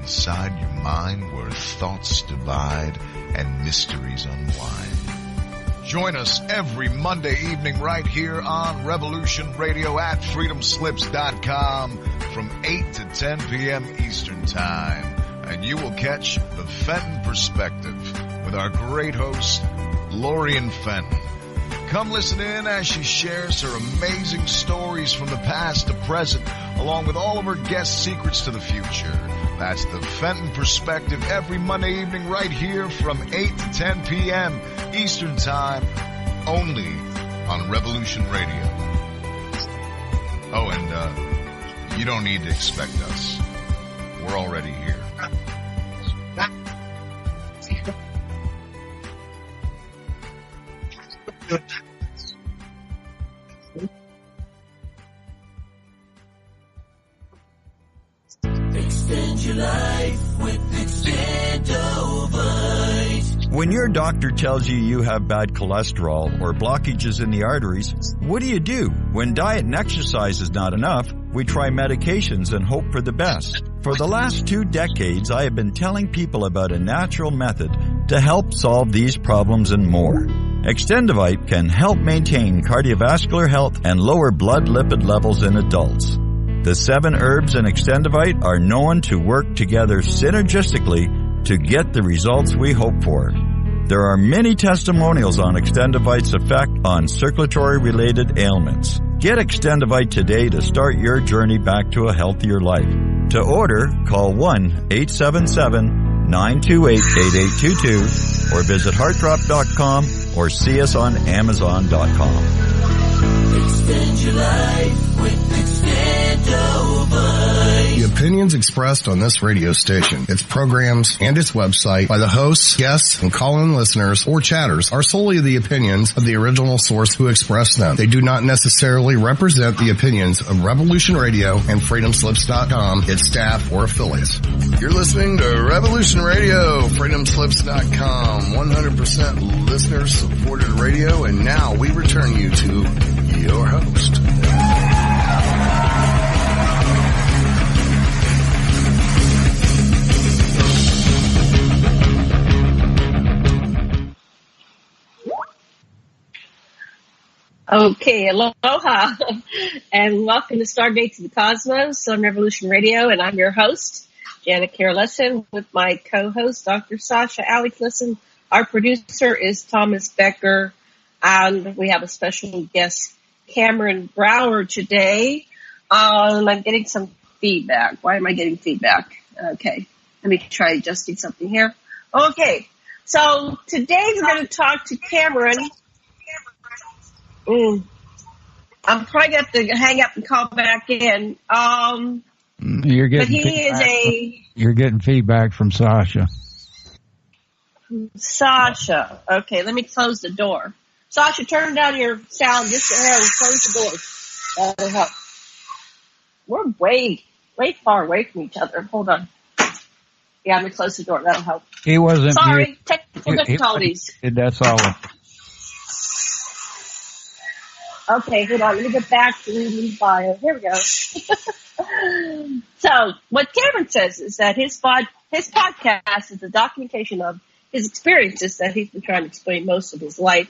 inside your mind where thoughts divide and mysteries unwind. Join us every Monday evening right here on Revolution Radio at freedomslips.com from 8 to 10 p.m. Eastern Time. And you will catch the Fenton Perspective with our great host, Lorian Fenton. Come listen in as she shares her amazing stories from the past to present, along with all of her guest secrets to the future. That's the Fenton Perspective every Monday evening right here from 8 to 10 p.m. Eastern Time, only on Revolution Radio. Oh, and you don't need to expect us. We're already here. Extend your life with Extendovite. When your doctor tells you have bad cholesterol or blockages in the arteries, what do? When diet and exercise is not enough, we try medications and hope for the best. For the last 2 decades, I have been telling people about a natural method to help solve these problems and more. Extendovite can help maintain cardiovascular health and lower blood lipid levels in adults. The 7 herbs in Extendovite are known to work together synergistically to get the results we hope for. There are many testimonials on Extendovite's effect on circulatory-related ailments. Get Extendovite today to start your journey back to a healthier life. To order, call 1-877-928-8822 or visit heartdrop.com or see us on amazon.com. Extend your life with Extendovite. The opinions expressed on this radio station, its programs, and its website by the hosts, guests, and call-in listeners or chatters are solely the opinions of the original source who expressed them. They do not necessarily represent the opinions of Revolution Radio and freedomslips.com, its staff, or affiliates. You're listening to Revolution Radio, freedomslips.com, 100% listener-supported radio, and now we return you to your host. Okay, aloha, and welcome to Stargate to the Cosmos on Revolution Radio, and I'm your host, Janet Kara Lessin, with my co-host, Dr. Sasha Alex Lessin. Our producer is Thomas Becker, and we have a special guest, Cameron Brauer, today. I'm getting some feedback. Why am I getting feedback? Okay, let me try adjusting something here. Okay, so today we're going to talk to Cameron. I'm probably going to have to hang up and call back in. You're getting feedback from Sasha. Sasha. Okay, let me close the door. Sasha, turn down your sound just and close the door. That'll help. We're way far away from each other. Hold on. Yeah, I'm going to close the door. That'll help. He wasn't. Sorry, technical difficulties. That's all. Okay, hold on. Let me get back to reading the bio. Here we go. So, what Cameron says is that his podcast is a documentation of his experiences that he's been trying to explain most of his life.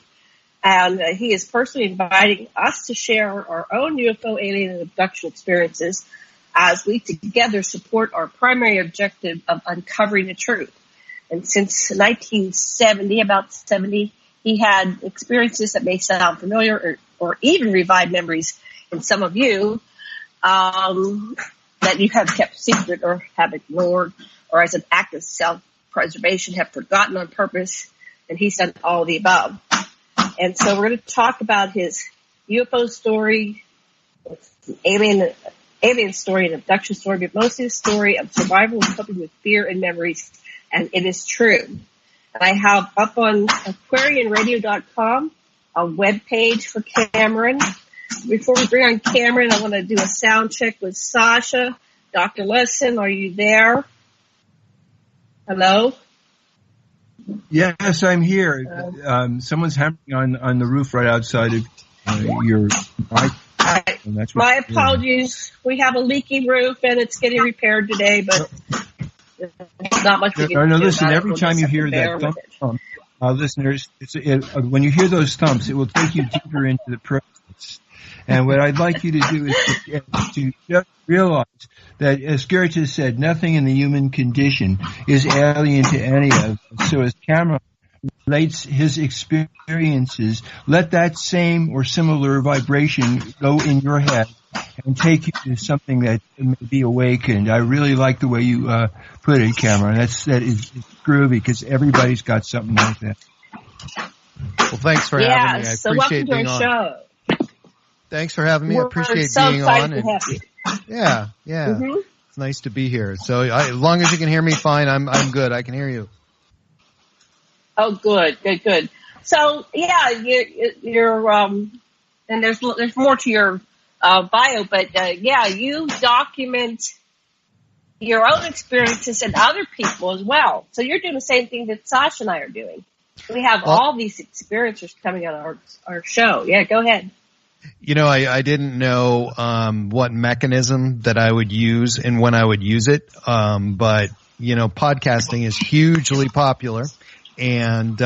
And he is personally inviting us to share our own UFO, alien, and abduction experiences as we together support our primary objective of uncovering the truth. And since 1970, about 70, he had experiences that may sound familiar or even revive memories in some of you that you have kept secret or have ignored, or as an act of self-preservation have forgotten on purpose, and he's done all of the above. And so we're going to talk about his UFO story, alien story, and abduction story, but mostly the story of survival and coping with fear and memories, and it is true. And I have up on aquarianradio.com a web page for Cameron. Before we bring on Cameron, I want to do a sound check with Sasha. Dr. Lessin, are you there? Hello? Yes, I'm here. Someone's hammering on the roof right outside of your mic. My apologies. We have a leaky roof, and it's getting repaired today, but There's not much we can do. Listen, every time you hear that thump, listeners, when you hear those thumps, it will take you deeper into the process. And what I'd like you to do is to just realize that, as Garrett has said, nothing in the human condition is alien to any of us. So as Cameron relates his experiences, let that same or similar vibration go in your head and take you to something that may be awakened. I really like the way you put it, Cameron. That is groovy, because everybody's got something like that. Well, thanks for having me. I so appreciate being on. Show. Thanks for having me. I appreciate being on. And, yeah. Mm-hmm. It's nice to be here. So as long as you can hear me fine, I'm good. I can hear you. Oh, good. So yeah, you're and there's more to your bio, but you document your own experiences and other people as well. So you're doing the same thing that Sasha and I are doing. We have all these experiences coming on our show. Yeah, go ahead. You know, I didn't know what mechanism that I would use and when I would use it, but you know, podcasting is hugely popular, and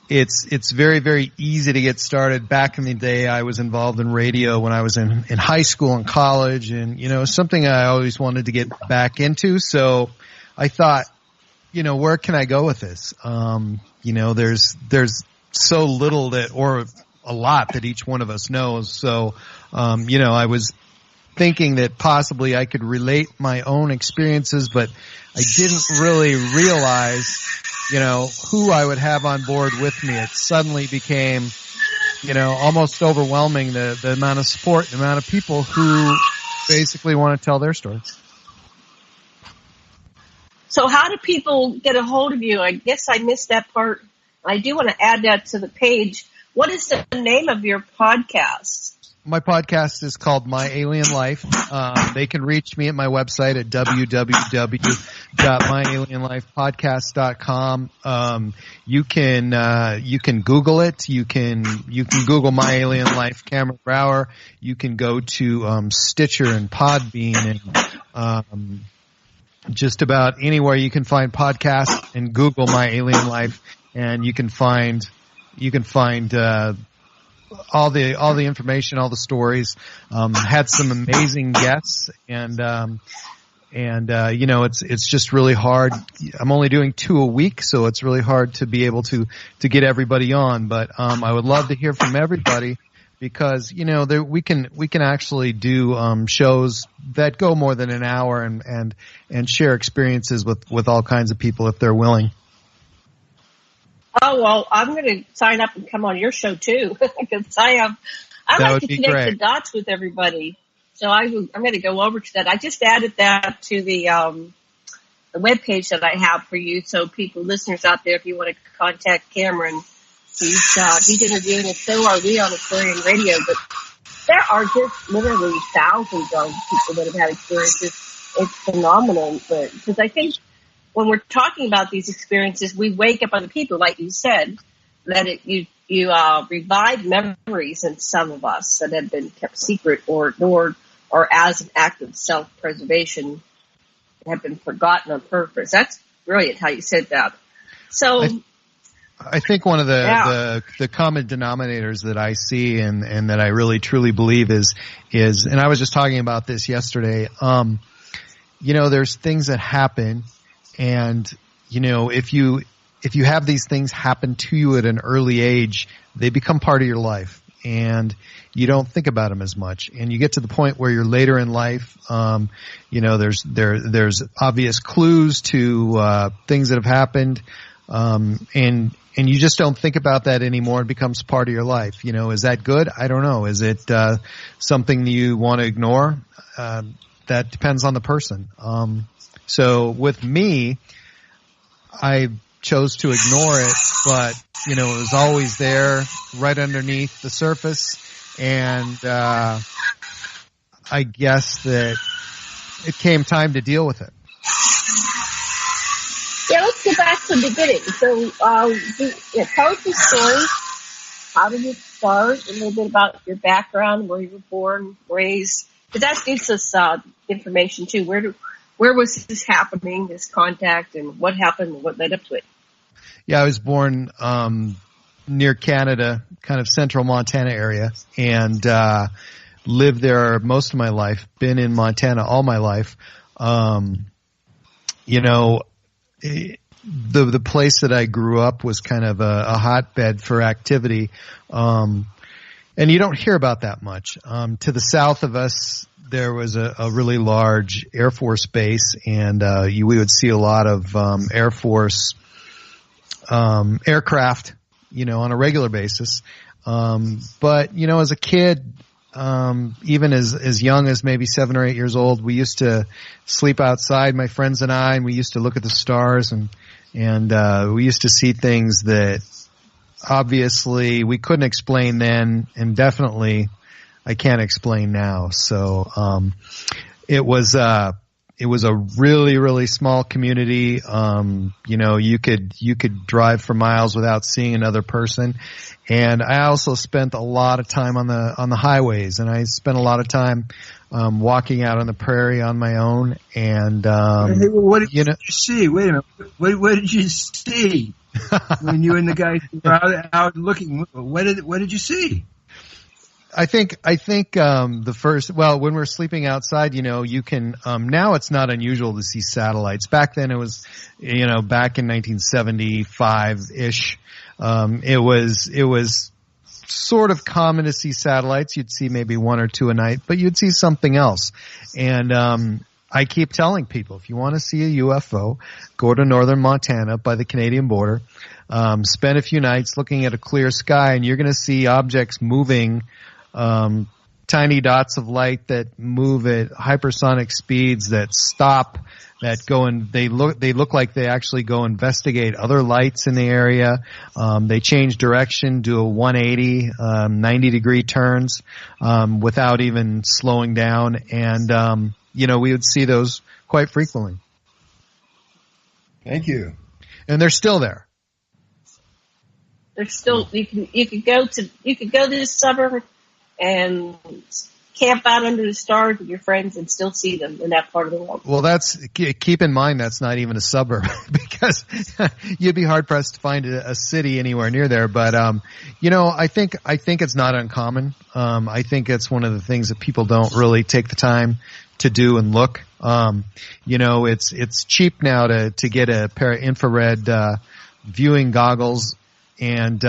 it's very, very easy to get started. Back in the day, I was involved in radio when I was in high school and college, and you know, something I always wanted to get back into. So I thought, you know, where can I go with this? You know, there's so little or a lot that each one of us knows. So, you know, I was thinking that possibly I could relate my own experiences, but I didn't really realize, you know, who I would have on board with me. It suddenly became, you know, almost overwhelming, the amount of support, the amount of people who basically want to tell their story. So how do people get a hold of you? I guess I missed that part. I do want to add that to the page. What is the name of your podcast? My podcast is called My Alien Life. They can reach me at my website at www.myalienlifepodcast.com. You can Google it. You can Google My Alien Life Cameron Brauer. You can go to Stitcher and Podbean and just about anywhere you can find podcasts, and Google My Alien Life, and you can find all the information, all the stories. Had some amazing guests, and you know, it's just really hard. I'm only doing 2 a week, so it's really hard to be able to get everybody on. But I would love to hear from everybody, because you know, we can actually do shows that go more than an hour and share experiences with all kinds of people if they're willing. Oh, well, I'm going to sign up and come on your show too, because I like to connect the dots with everybody. So I'm going to go over to that. I just added that to the webpage that I have for you. So people, listeners out there, if you want to contact Cameron, he's interviewing, and so are we on Aquarian Radio. But there are just literally thousands of people that have had experiences. It's phenomenal, because I think when we're talking about these experiences, we wake up other people, like you said, that you revive memories in some of us that have been kept secret or ignored, or as an act of self-preservation have been forgotten on purpose. That's brilliant how you said that. So I think one of the common denominators that I see and that I really truly believe is, and I was just talking about this yesterday, you know, there's things that happen. And, you know, if you have these things happen to you at an early age, they become part of your life, and you don't think about them as much. And you get to the point where you're later in life, you know, there's obvious clues to, things that have happened, and you just don't think about that anymore. It becomes part of your life. You know, is that good? I don't know. Is it, something you want to ignore? That depends on the person. So with me, I chose to ignore it, but, you know, it was always there right underneath the surface. And, I guess that it came time to deal with it. Yeah, let's get back to the beginning. So, tell us your story. How did it start? A little bit about your background, where you were born, raised. Because that gives us information too. Where where was this happening, this contact, and what happened and what led up to it? Yeah, I was born near Canada, kind of central Montana area, and lived there most of my life. Been in Montana all my life. The place that I grew up was kind of a hotbed for activity, and you don't hear about that much. To the south of us, there was a really large Air Force base, and we would see a lot of Air Force aircraft, on a regular basis. But as a kid, even as young as maybe 7 or 8 years old, we used to sleep outside, my friends and I, and we used to look at the stars, and we used to see things that obviously we couldn't explain then, and definitely I can't explain now. So it was a really, really small community. You could drive for miles without seeing another person. And I also spent a lot of time on the highways, and I spent a lot of time walking out on the prairie on my own. And what did you see? Wait a minute. What did you see when you and the guys were out looking? What did you see? I think the first, when we're sleeping outside, you can now it's not unusual to see satellites. Back then it was, back in 1975-ish, it was sort of common to see satellites. You'd see maybe one or two a night, but you'd see something else. And I keep telling people, if you want to see a UFO, go to northern Montana by the Canadian border, spend a few nights looking at a clear sky, and you're going to see objects moving, tiny dots of light that move at hypersonic speeds, that stop, that go and they look like they actually go investigate other lights in the area. They change direction, do a 180, 90-degree turns, without even slowing down. And, we would see those quite frequently. Thank you. And they're still there. They're still, you could go to this suburb and camp out under the stars with your friends and still see them in that part of the world. Well, keep in mind that's not even a suburb, because you'd be hard pressed to find a city anywhere near there. But I think it's not uncommon. I think it's one of the things that people don't really take the time to do and look. It's cheap now to get a pair of infrared viewing goggles, and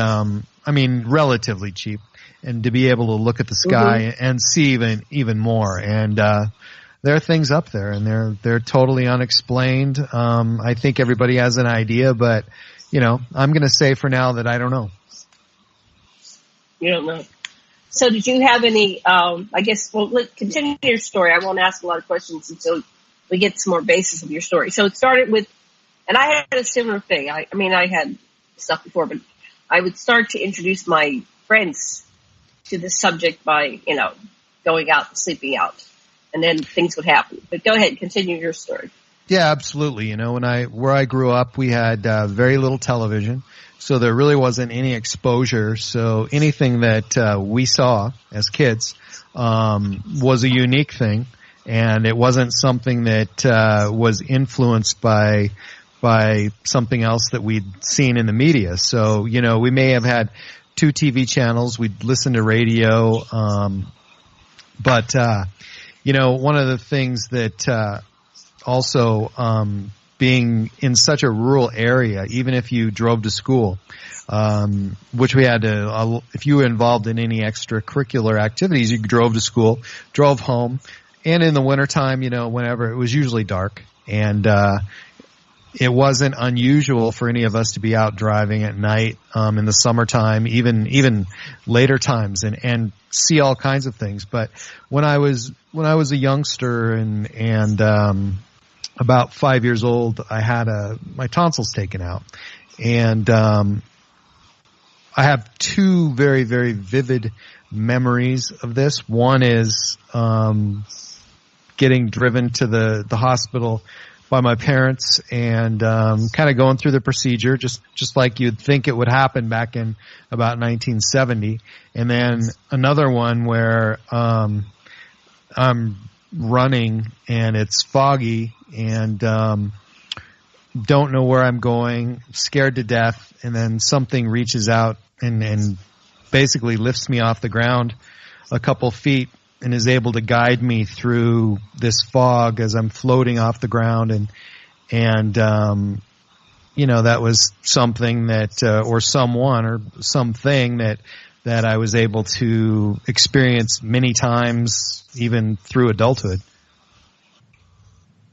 relatively cheap. And to be able to look at the sky and see even more. And there are things up there, and they're totally unexplained. I think everybody has an idea, but I'm going to say for now that I don't know. You don't know. So did you have any? Let's continue your story. I won't ask a lot of questions until we get some more basis of your story. So it started with, and I had a similar thing. I had stuff before, but I would start to introduce my friends to the subject by, going out and sleeping out, and then things would happen. But go ahead, continue your story. Yeah, absolutely. Where I grew up, we had very little television, so there really wasn't any exposure. So anything that we saw as kids was a unique thing, and it wasn't something that was influenced by something else that we'd seen in the media. So, we may have had 2 TV channels. We'd listen to radio. But one of the things that, also, being in such a rural area, even if you drove to school, which we had to, if you were involved in any extracurricular activities, you drove to school, drove home, and in the wintertime, whenever, it was usually dark. And, it wasn't unusual for any of us to be out driving at night, in the summertime, even later times, and see all kinds of things. But when I was a youngster and about 5 years old, I had my tonsils taken out, and I have 2 very, very vivid memories of this. One is getting driven to the hospital by my parents, and kind of going through the procedure, just like you'd think it would happen back in about 1970. And then another one where I'm running and it's foggy and don't know where I'm going, scared to death, and then something reaches out and basically lifts me off the ground a couple feet and is able to guide me through this fog as I'm floating off the ground. And that was something that, or someone or something that I was able to experience many times, even through adulthood.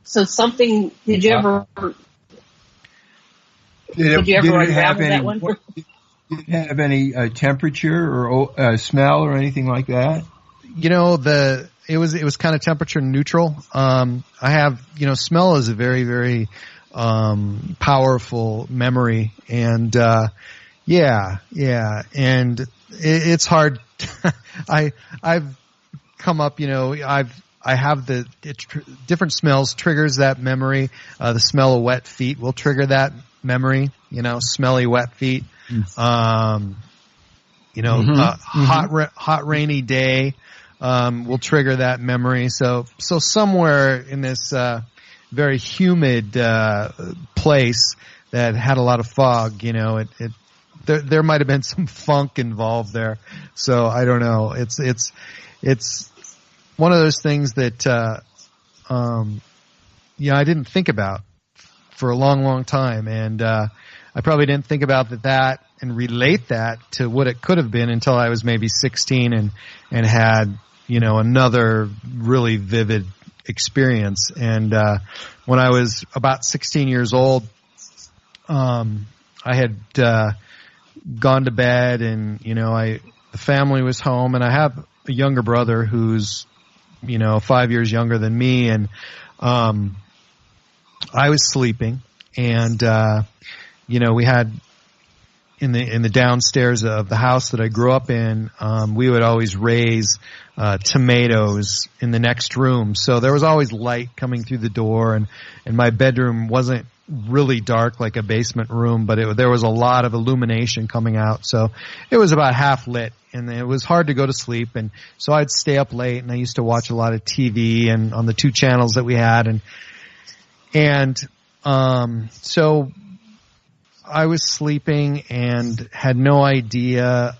So something, did you ever unravel that one? Did it have any temperature or smell or anything like that? It was kind of temperature neutral. I have, smell is a very, very powerful memory, and and it's hard. I've come up, I have different smells triggers that memory. The smell of wet feet will trigger that memory. Smelly wet feet. Hot rainy day will trigger that memory. So somewhere in this very humid place that had a lot of fog, there might have been some funk involved there. So I don't know. It's one of those things that I didn't think about for a long, long time, and I probably didn't think about that and relate that to what it could have been until I was maybe 16 and had another really vivid experience. And when I was about 16 years old, I had gone to bed, and the family was home, and I have a younger brother who's 5 years younger than me, and I was sleeping, and we had in the downstairs of the house that I grew up in, we would always raise tomatoes in the next room. So there was always light coming through the door, and my bedroom wasn't really dark like a basement room, but there was a lot of illumination coming out. So it was about half lit, and it was hard to go to sleep. And so I'd stay up late, and I used to watch a lot of TV and on the 2 channels that we had. So I was sleeping and had no idea,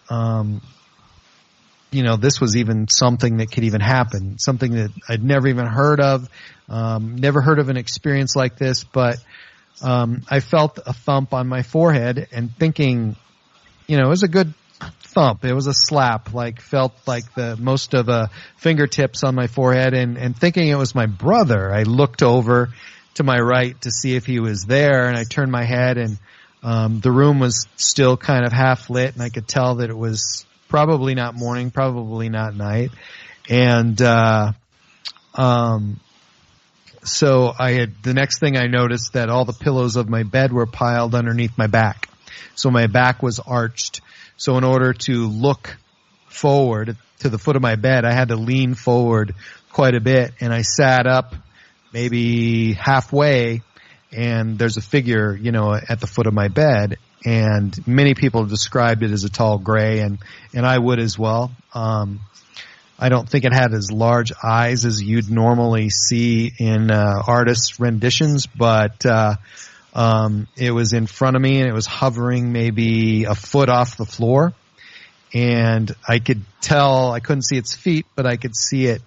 this was even something that could even happen, something that I'd never even heard of, never heard of an experience like this, but I felt a thump on my forehead and thinking, it was a good thump. It was a slap, felt like the most of the fingertips on my forehead, and thinking it was my brother. I looked over to my right to see if he was there, and I turned my head, and the room was still kind of half lit, and I could tell that it was probably not morning, probably not night. And so the next thing I noticed that all the pillows of my bed were piled underneath my back. So my back was arched. So in order to look forward to the foot of my bed, I had to lean forward quite a bit, and I sat up maybe halfway, and there's a figure, at the foot of my bed, and many people have described it as a tall gray, and I would as well. I don't think it had as large eyes as you'd normally see in artists' renditions, but it was in front of me, and it was hovering maybe a foot off the floor, and I could tell, I couldn't see its feet, but I could see it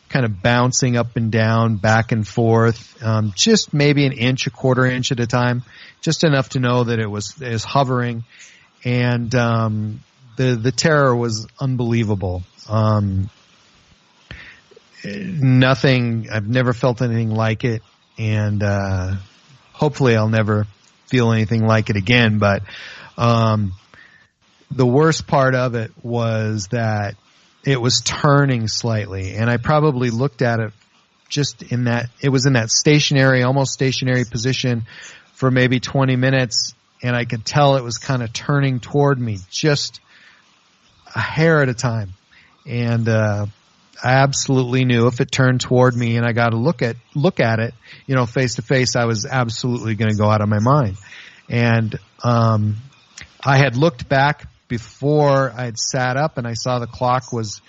kind of bouncing up and down, back and forth, just maybe an inch, a quarter inch at a time, just enough to know that it was hovering. And the terror was unbelievable. Nothing, I've never felt anything like it, and hopefully I'll never feel anything like it again. But the worst part of it was that it was turning slightly, and I probably looked at it just in that, it was in that stationary, almost stationary position for maybe 20 minutes, and I could tell it was kind of turning toward me just a hair at a time. And I absolutely knew if it turned toward me and I got to look at it, face to face, I was absolutely going to go out of my mind. And I had looked back before I had sat up, and I saw the clock was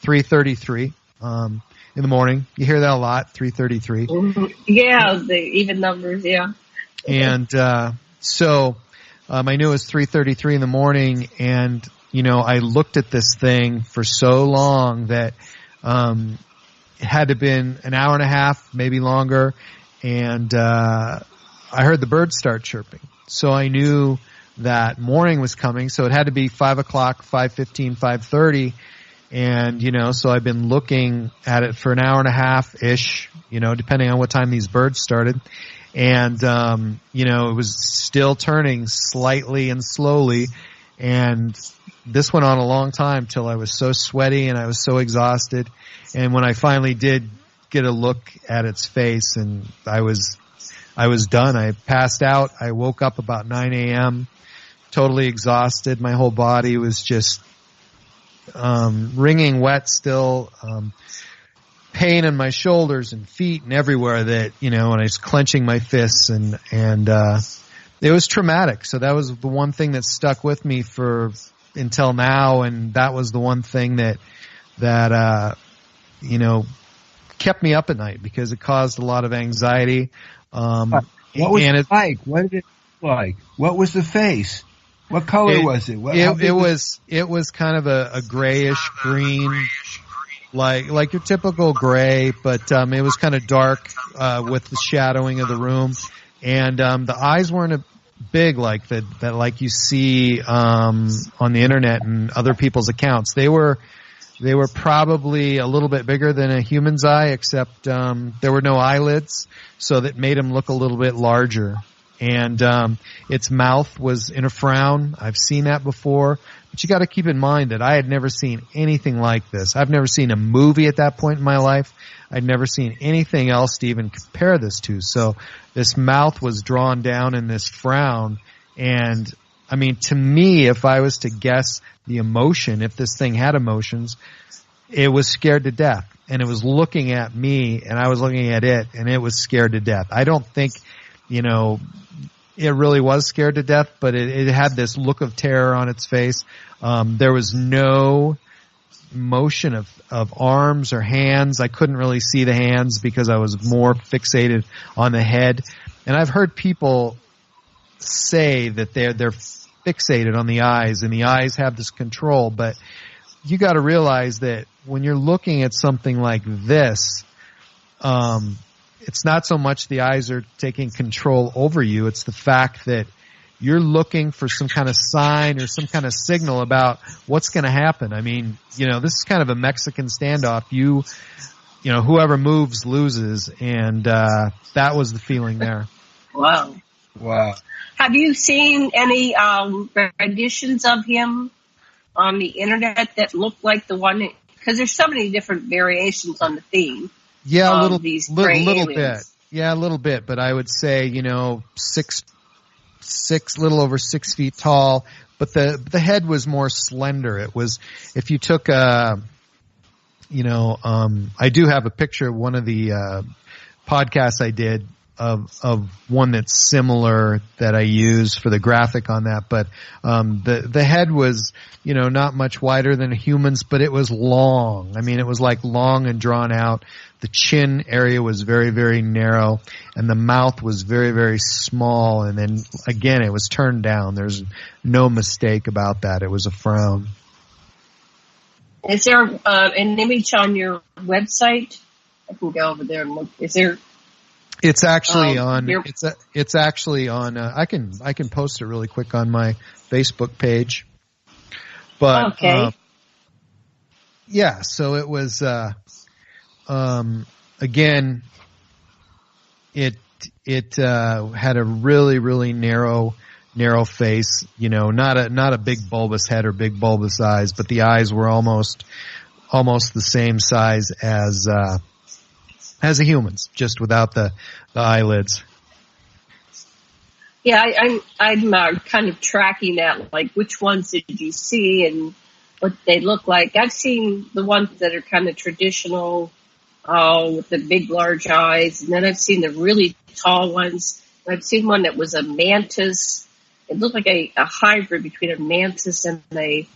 3:33. And in the morning. You hear that a lot, 3:33. Yeah, the even numbers, yeah. And so I knew it was 3:33 in the morning, and I looked at this thing for so long that it had to have been an hour and a half, maybe longer, and I heard the birds start chirping. So I knew that morning was coming, so it had to be 5 o'clock, 5:15, 5:30, and so I've been looking at it for an hour and a half-ish, depending on what time these birds started. And, it was still turning slightly and slowly. And this went on a long time till I was so sweaty and I was so exhausted. And when I finally did get a look at its face, and I was done. I passed out. I woke up about 9 a.m., totally exhausted. My whole body was just, wringing wet still, pain in my shoulders and feet and everywhere that, and I was clenching my fists and it was traumatic. So that was the one thing that stuck with me until now. And that was the one thing that kept me up at night because it caused a lot of anxiety. What was it like? What did it look like? What was the face? What color was it? It was kind of a grayish green, like your typical gray, but it was kind of dark with the shadowing of the room, and the eyes weren't big like that like you see on the internet and other people's accounts. They were probably a little bit bigger than a human's eye, except there were no eyelids, so that made them look a little bit larger. And its mouth was in a frown. I've seen that before. But you got to keep in mind that I had never seen anything like this. I've never seen a movie at that point in my life. I'd never seen anything else to even compare this to. So this mouth was drawn down in this frown. And, I mean, to me, if I was to guess the emotion, if this thing had emotions, it was scared to death. And it was looking at me, and I was looking at it, and it was scared to death. I don't think, it really was scared to death, but it had this look of terror on its face. There was no motion of arms or hands. I couldn't really see the hands because I was more fixated on the head. And I've heard people say that they're fixated on the eyes, and the eyes have this control. But you got to realize that when you're looking at something like this, it's not so much the eyes are taking control over you. It's the fact that you're looking for some kind of sign or some kind of signal about what's going to happen. I mean, this is kind of a Mexican standoff. Whoever moves loses. And that was the feeling there. Wow. Have you seen any renditions of him on the internet that look like the one? Because there's so many different variations on the theme. Yeah, a little bit. Yeah, a little bit. But I would say, 6, little over 6 feet tall. But the head was more slender. It was, if you took I do have a picture of one of the podcasts I did of one that's similar that I use for the graphic on that. But the head was, not much wider than a human's, but it was long. I mean, it was like long and drawn out. The chin area was very, very narrow, and the mouth was very, very small. And then again, it was turned down. There's no mistake about that. It was a frown. Is there an image on your website? I can go over there and look. Is there? It's actually on. It's actually on. I can post it really quick on my Facebook page. But okay. Yeah. So it was. Again, it had a really, really narrow face. Not a big bulbous head or big bulbous eyes, but the eyes were almost the same size as a human's, just without the eyelids. Yeah, I'm kind of tracking that, like which ones did you see and what they look like. I've seen the ones that are kind of traditional, with the big, large eyes, and then I've seen the really tall ones. I've seen one that was a mantis. It looked like a hybrid between a mantis and a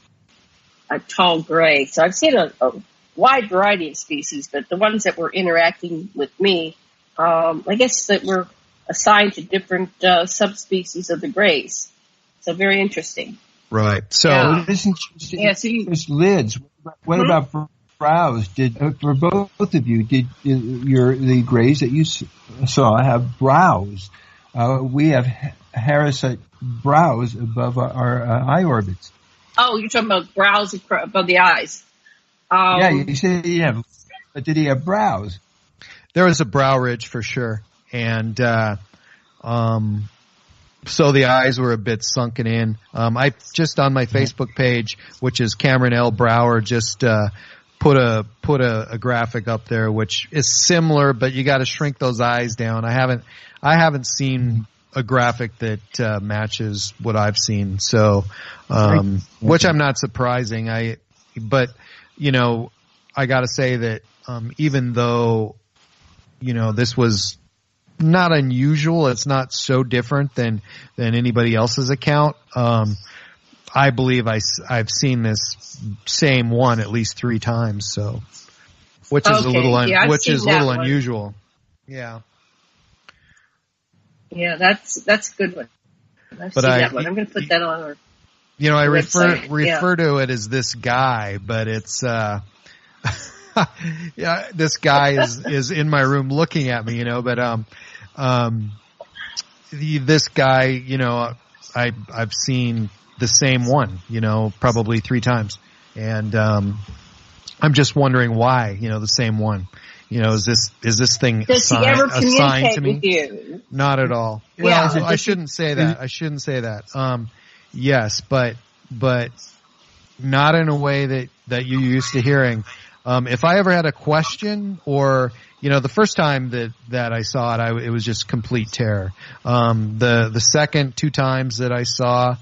tall gray. So I've seen wide variety of species, but the ones that were interacting with me, I guess that were assigned to different subspecies of the grays. So very interesting. Right. So, just lids. What about brows? For both of you, did the grays that you saw have brows? We have parasite brows above our eye orbits. Oh, you're talking about brows above the eyes. Yeah, you said he have, but did he have brows? There was a brow ridge for sure, and so the eyes were a bit sunken in. I just on my Facebook page, which is Cameron L. Brauer, just put a graphic up there, which is similar, but you got to shrink those eyes down. I haven't seen a graphic that matches what I've seen, so which I'm not surprising. But I got to say that even though this was not unusual, it's not so different than anybody else's account. I believe I've seen this same one at least 3 times, so which is a little unusual. Yeah. Yeah, that's a good one. I've seen that one. I'm going to put that on. I refer to it as this guy, but it's yeah, this guy is in my room looking at me, but this guy, I've seen the same one, probably 3 times, and I'm just wondering why, the same one. Is this thing assigned to me? With you? Not at all. Yeah. Well, I shouldn't say that. Yes, but not in a way that you're used to hearing. If I ever had a question, or the first time that I saw it, it was just complete terror. The second 2 times that I saw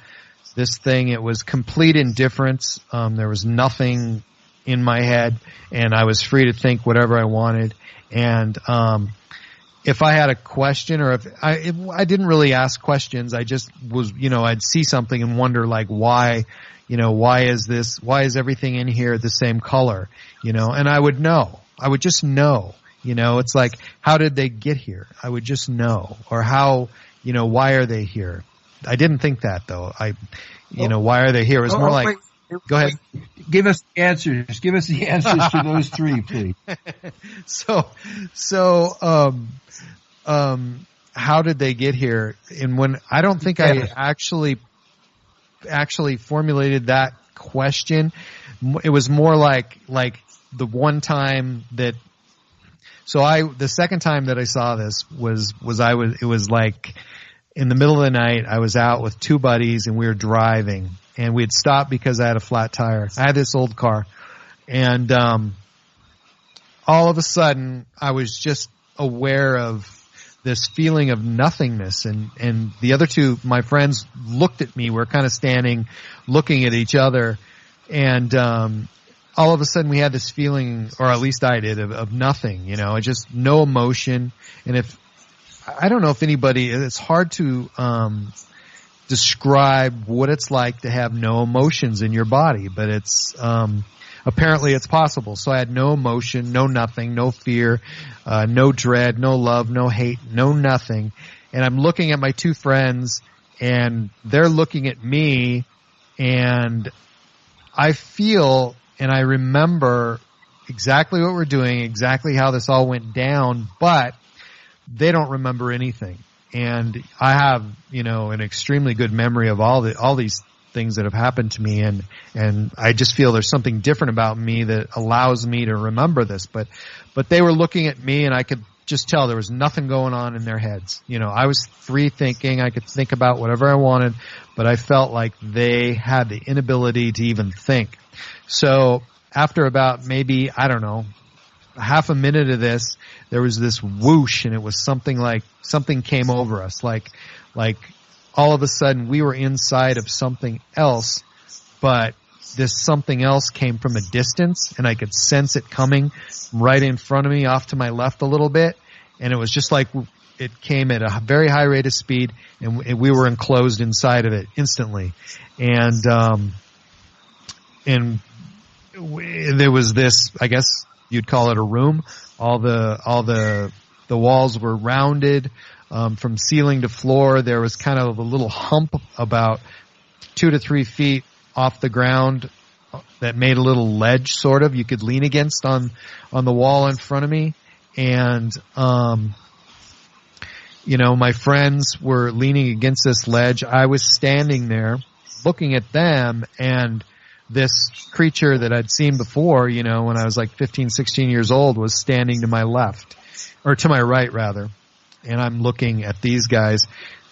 this thing, it was complete indifference. There was nothing in my head, and I was free to think whatever I wanted. And if I had a question, or if I didn't really ask questions, I just was, I'd see something and wonder, like, why is everything in here the same color, and I would just know, it's like, how did they get here? I would just know, or how, why are they here? I didn't think that though. Why are they here? It was more like, go ahead. Give us the answers. Give us the answers to those 3, please. How did they get here? And when I don't think I actually formulated that question, it was more like the one time that. So the second time that I saw this it was like in the middle of the night. I was out with 2 buddies and we were driving, and we had stopped because I had a flat tire. I had this old car, and all of a sudden I was just aware of this feeling of nothingness, and the other 2, my friends, looked at me. We're kind of standing looking at each other, and all of a sudden we had this feeling, or at least I did, of nothing, just no emotion. And I don't know if anybody, it's hard to describe what it's like to have no emotions in your body, but it's apparently it's possible. So I had no emotion, no nothing, no fear, no dread, no love, no hate, no nothing. And I'm looking at my 2 friends, and they're looking at me, and I feel and I remember exactly what we're doing, exactly how this all went down, but they don't remember anything. And I have, an extremely good memory of all these things that have happened to me, and I just feel there's something different about me that allows me to remember this. But they were looking at me, and I could just tell there was nothing going on in their heads. I was free thinking. I could think about whatever I wanted, but I felt like they had the inability to even think. So after about maybe, I don't know, half a minute of this, there was this whoosh, and it was something like something came over us, like all of a sudden we were inside of something else, but this something else came from a distance, and I could sense it coming right in front of me, off to my left a little bit, and it was just like it came at a very high rate of speed, and we were enclosed inside of it instantly. And there was this, I guess you'd call it a room. All the walls were rounded, from ceiling to floor. There was kind of a little hump about 2 to 3 feet off the ground that made a little ledge, sort of, you could lean against on the wall in front of me. And, my friends were leaning against this ledge. I was standing there looking at them, and this creature that I'd seen before, when I was like 15, 16 years old, was standing to my left, or to my right rather. And I'm looking at these guys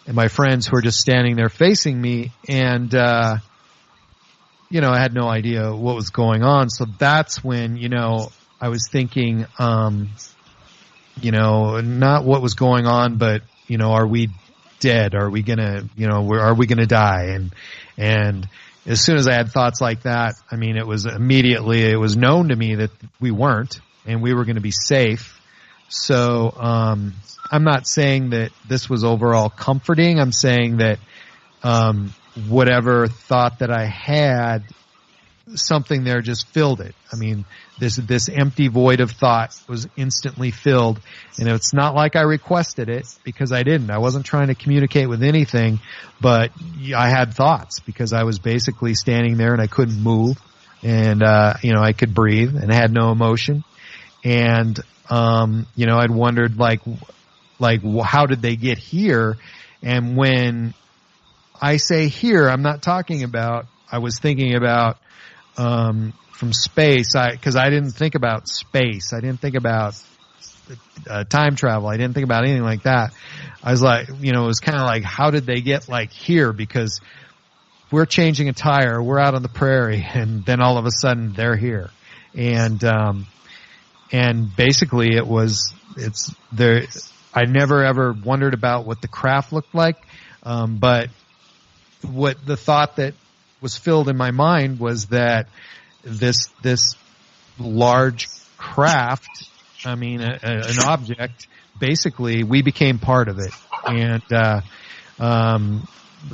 and my friends who are just standing there facing me, and, I had no idea what was going on. So that's when, I was thinking, not what was going on, but, are we dead? Are we gonna, are we gonna die? And as soon as I had thoughts like that, it was known to me that we weren't, and we were going to be safe. So, I'm not saying that this was overall comforting. I'm saying that, whatever thought that I had, something there just filled it. This empty void of thought was instantly filled, and it's not like I requested it, because I didn't. I wasn't trying to communicate with anything, but I had thoughts because I was basically standing there and I couldn't move, and I could breathe and I had no emotion, and I'd wondered like how did they get here? And when I say here, I'm not talking about, I was thinking about from space, because I didn't think about space. I didn't think about time travel. I didn't think about anything like that. I was like, it was kind of like, how did they get like here? Because we're changing a tire, we're out on the prairie, and then all of a sudden they're here. And basically it's there. I never ever wondered about what the craft looked like. But what the thought that was filled in my mind was that this large craft, an object, basically we became part of it. And,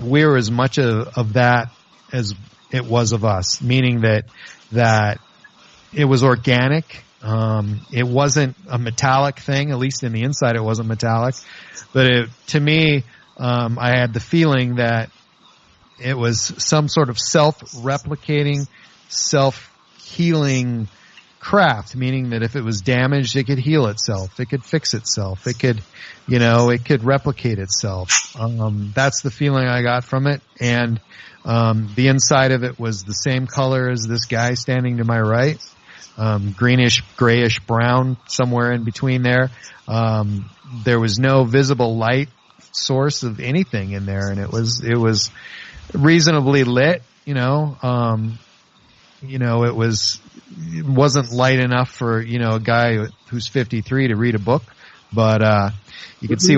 we're as much of that as it was of us, meaning that it was organic. It wasn't a metallic thing, at least in the inside it wasn't metallic. But to me, I had the feeling that it was some sort of self-replicating, self-healing craft, meaning that if it was damaged, it could heal itself. It could fix itself. It could, it could replicate itself. That's the feeling I got from it. And, the inside of it was the same color as this guy standing to my right. Greenish, grayish brown, somewhere in between there. There was no visible light source of anything in there, and it was reasonably lit, it wasn't light enough for, a guy who's 53 to read a book, but, you could see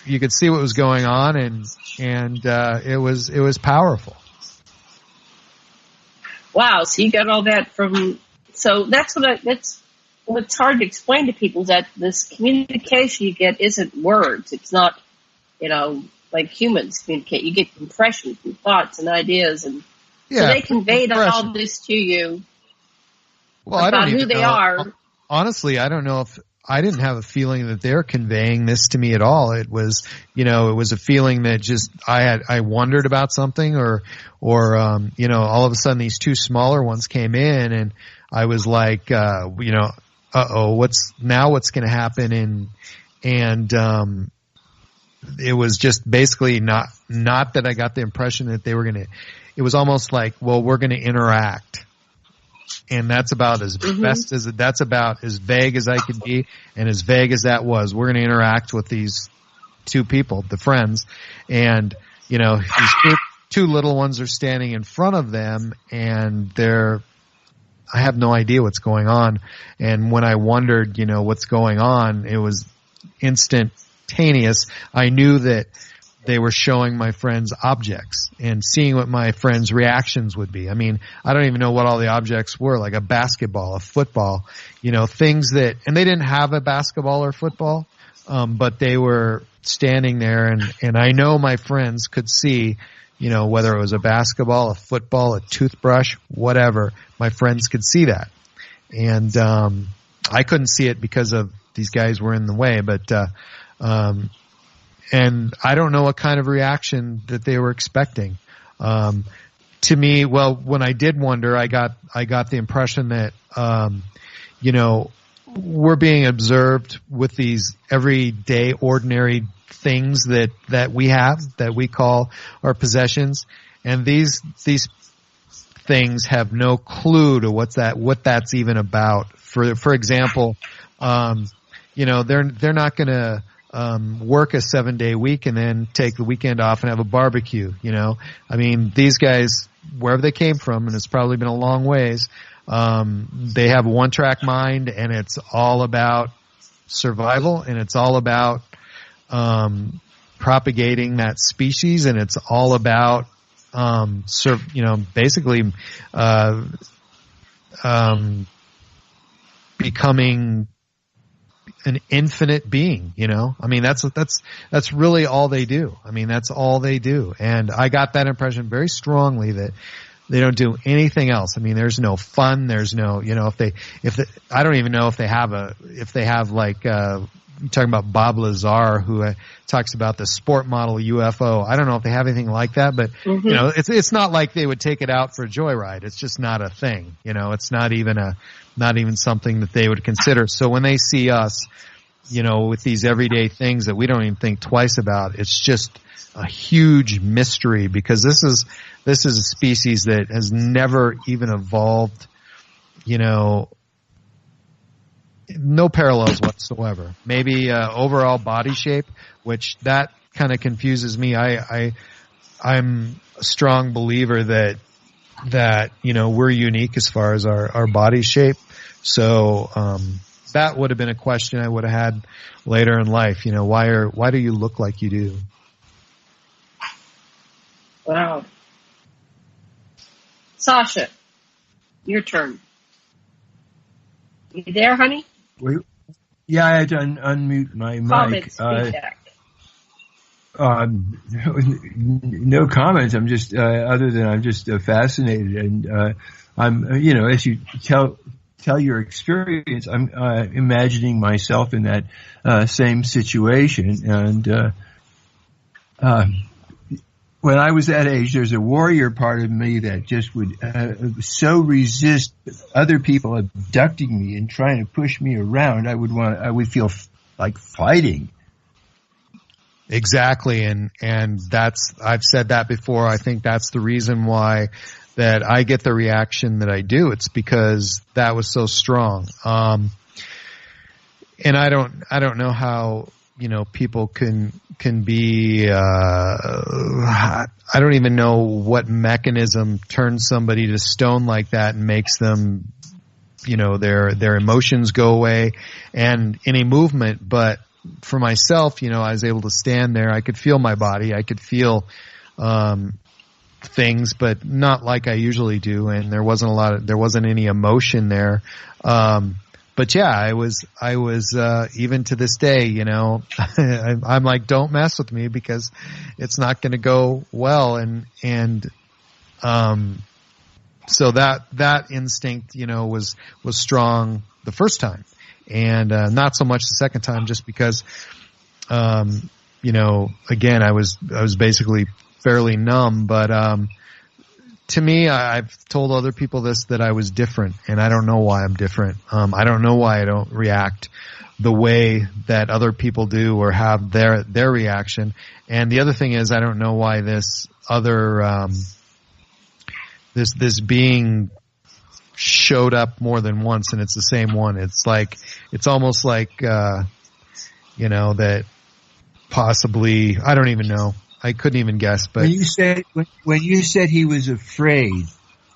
you could see what was going on, and it was powerful. Wow. So you got all that so that's what's hard to explain to people, is that this communication you get isn't words. It's not, like humans communicate. You get impressions and thoughts and ideas, and so they conveyed all this to you about who they are. Honestly, I don't know if I didn't have a feeling that they're conveying this to me at all. It was, it was a feeling that just I wondered about something, or all of a sudden these two smaller ones came in, and I was like, what's going to happen? And it was just basically not that I got the impression that they were it was almost like, well, we're going to interact. And that's about as best as that's about as vague as I could be, and as vague as that was. We're going to interact with these two people, the friends, and these two little ones are standing in front of them, and I have no idea what's going on. And when I wondered, what's going on, it was instantaneous. I knew that they were showing my friends objects and seeing what my friends' reactions would be. I don't even know what all the objects were, like a basketball, a football, things that, and they didn't have a basketball or football, but they were standing there, and I know my friends could see whether it was a basketball, a football, a toothbrush, whatever, my friends could see that. And, I couldn't see it because of these guys were in the way, but, and I don't know what kind of reaction that they were expecting. To me, well, when I did wonder, I got the impression that, we're being observed with these everyday, ordinary things that we have, that we call our possessions. And these things have no clue to what that's even about. For example, they're not gonna, work a 7-day week and then take the weekend off and have a barbecue, I mean, these guys, wherever they came from, and it's probably been a long ways, they have a one-track mind, and it's all about survival, and it's all about, propagating that species, and it's all about, basically, becoming an infinite being, I mean, that's really all they do. I mean, that's all they do. And I got that impression very strongly that they don't do anything else. I mean, there's no fun. There's no, I don't even know if they have like, you're talking about Bob Lazar, who talks about the sport model UFO. I don't know if they have anything like that, but it's not like they would take it out for a joyride. It's just not a thing. It's not even something that they would consider. So when they see us, with these everyday things that we don't even think twice about, it's just a huge mystery, because this is a species that has never even evolved, no parallels whatsoever. Maybe overall body shape, which that kind of confuses me. I'm a strong believer that we're unique as far as our body shape. So that would have been a question I would have had later in life. Why do you look like you do? Wow. Sasha, your turn. You there, honey? Yeah, I had to unmute my mic. No comments. I'm just, other than I'm just fascinated, and I'm, as you tell your experience, I'm imagining myself in that same situation, and when I was that age, there's a warrior part of me that just would so resist other people abducting me and trying to push me around. I would feel like fighting. Exactly, and I've said that before. I think that's the reason why that I get the reaction that I do. It's because that was so strong. And I don't know how people can be, I don't even know what mechanism turns somebody to stone like that and makes them, their emotions go away and any movement. But for myself, I was able to stand there. I could feel my body. I could feel, things, but not like I usually do. And there wasn't any emotion there. But yeah, I was, even to this day, I'm like, don't mess with me because it's not going to go well. So that instinct, was strong the first time, and, not so much the second time, just because, again, I was basically fairly numb, but, to me, I've told other people that I was different, and I don't know why I'm different. I don't know why I don't react the way that other people do or have their reaction. And the other thing is, I don't know why this other, this being showed up more than once, and it's the same one. It's almost like, that possibly, I don't even know. I couldn't even guess, but when you said he was afraid,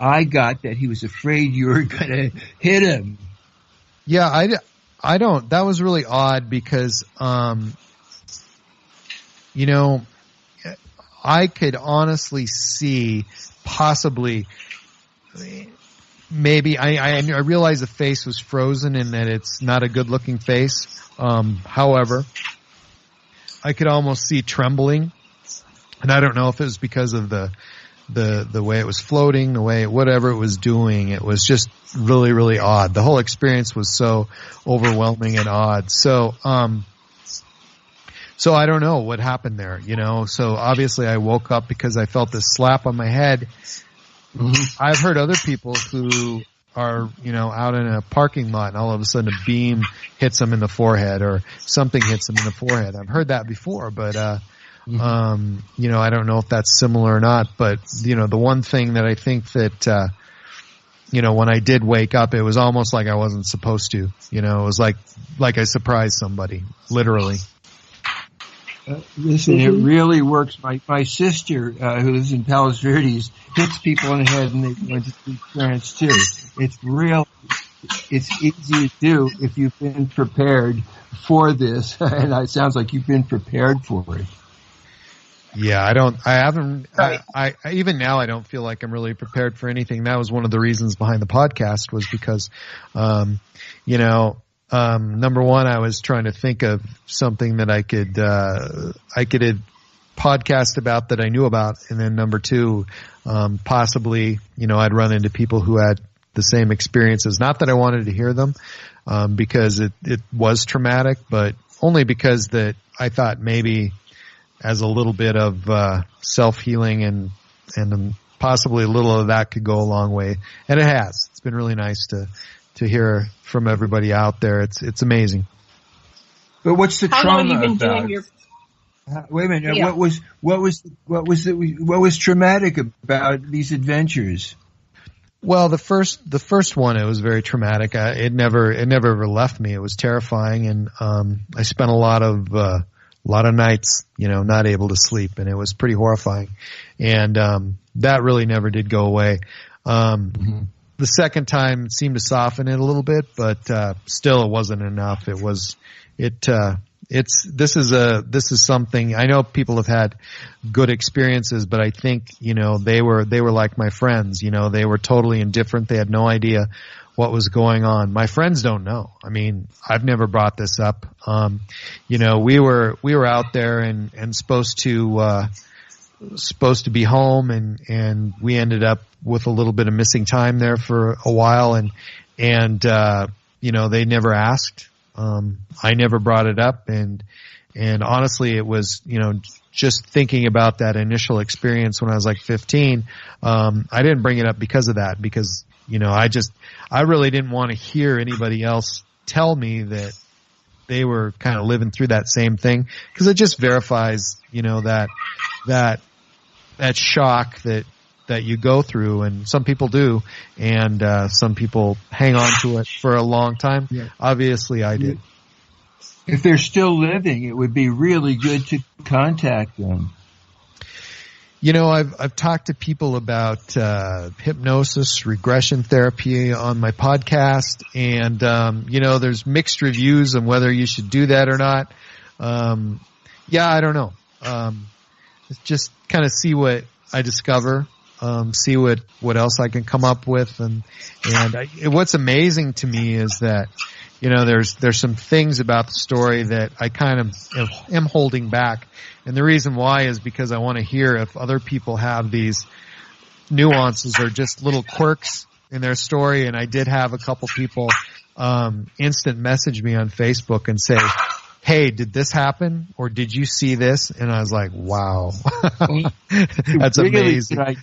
I got that he was afraid you were going to hit him. Yeah, I don't. That was really odd because, I could honestly see possibly, maybe I realized the face was frozen and that it's not a good looking face. However, I could almost see trembling. And I don't know if it was because of the way it was floating, whatever it was doing. It was just really, really odd. The whole experience was so overwhelming and odd. So I don't know what happened there, So obviously I woke up because I felt this slap on my head. Mm-hmm. I've heard other people who are, out in a parking lot and all of a sudden a beam hits them in the forehead or something hits them in the forehead. I've heard that before, but, I don't know if that's similar or not, but, the one thing that I think that, when I did wake up, it was almost like I wasn't supposed to, it was like I surprised somebody, literally. Listen, it really works. My sister, who lives in Palos Verdes, hits people in the head and they go into deep trance too. It's easy to do if you've been prepared for this, and it sounds like you've been prepared for it. Yeah, even now I don't feel like I'm really prepared for anything. That was one of the reasons behind the podcast was because, number one, I was trying to think of something that I could podcast about that I knew about. And then number two, possibly, I'd run into people who had the same experiences. Not that I wanted to hear them, because it was traumatic, but only because that I thought maybe as a little bit of, self-healing and possibly a little of that could go a long way. And it has. It's been really nice to hear from everybody out there. It's amazing. But what's the trauma How long have you been about? doing your... Wait a minute. Yeah. What was traumatic about these adventures? Well, the first one, it was very traumatic. It never ever left me. It was terrifying, and I spent a lot of nights, not able to sleep, and it was pretty horrifying. And that really never did go away. The second time seemed to soften it a little bit, but still it wasn't enough. This is something I know people have had good experiences, but I think, they were like my friends, they were totally indifferent. They had no idea what was going on. My friends don't know. I mean, I've never brought this up. We were out there and supposed to be home, and we ended up with a little bit of missing time there for a while, and they never asked. I never brought it up, and honestly, it was, just thinking about that initial experience when I was like 15, I didn't bring it up because of that, because, I really didn't want to hear anybody else tell me that they were kind of living through that same thing, because it just verifies, that shock that you go through, and some people do, and some people hang on to it for a long time. Yeah. Obviously, I did. If they're still living, it would be really good to contact them. I've talked to people about hypnosis, regression therapy on my podcast, and there's mixed reviews on whether you should do that or not. I don't know. Just kind of see what I discover. See what else I can come up with, and what's amazing to me is that there's some things about the story that I kind of am holding back, and the reason why is because I want to hear if other people have these nuances or just little quirks in their story. And I did have a couple people instant message me on Facebook and say, "Hey, did this happen, or did you see this?" And I was like, "Wow, that's really amazing."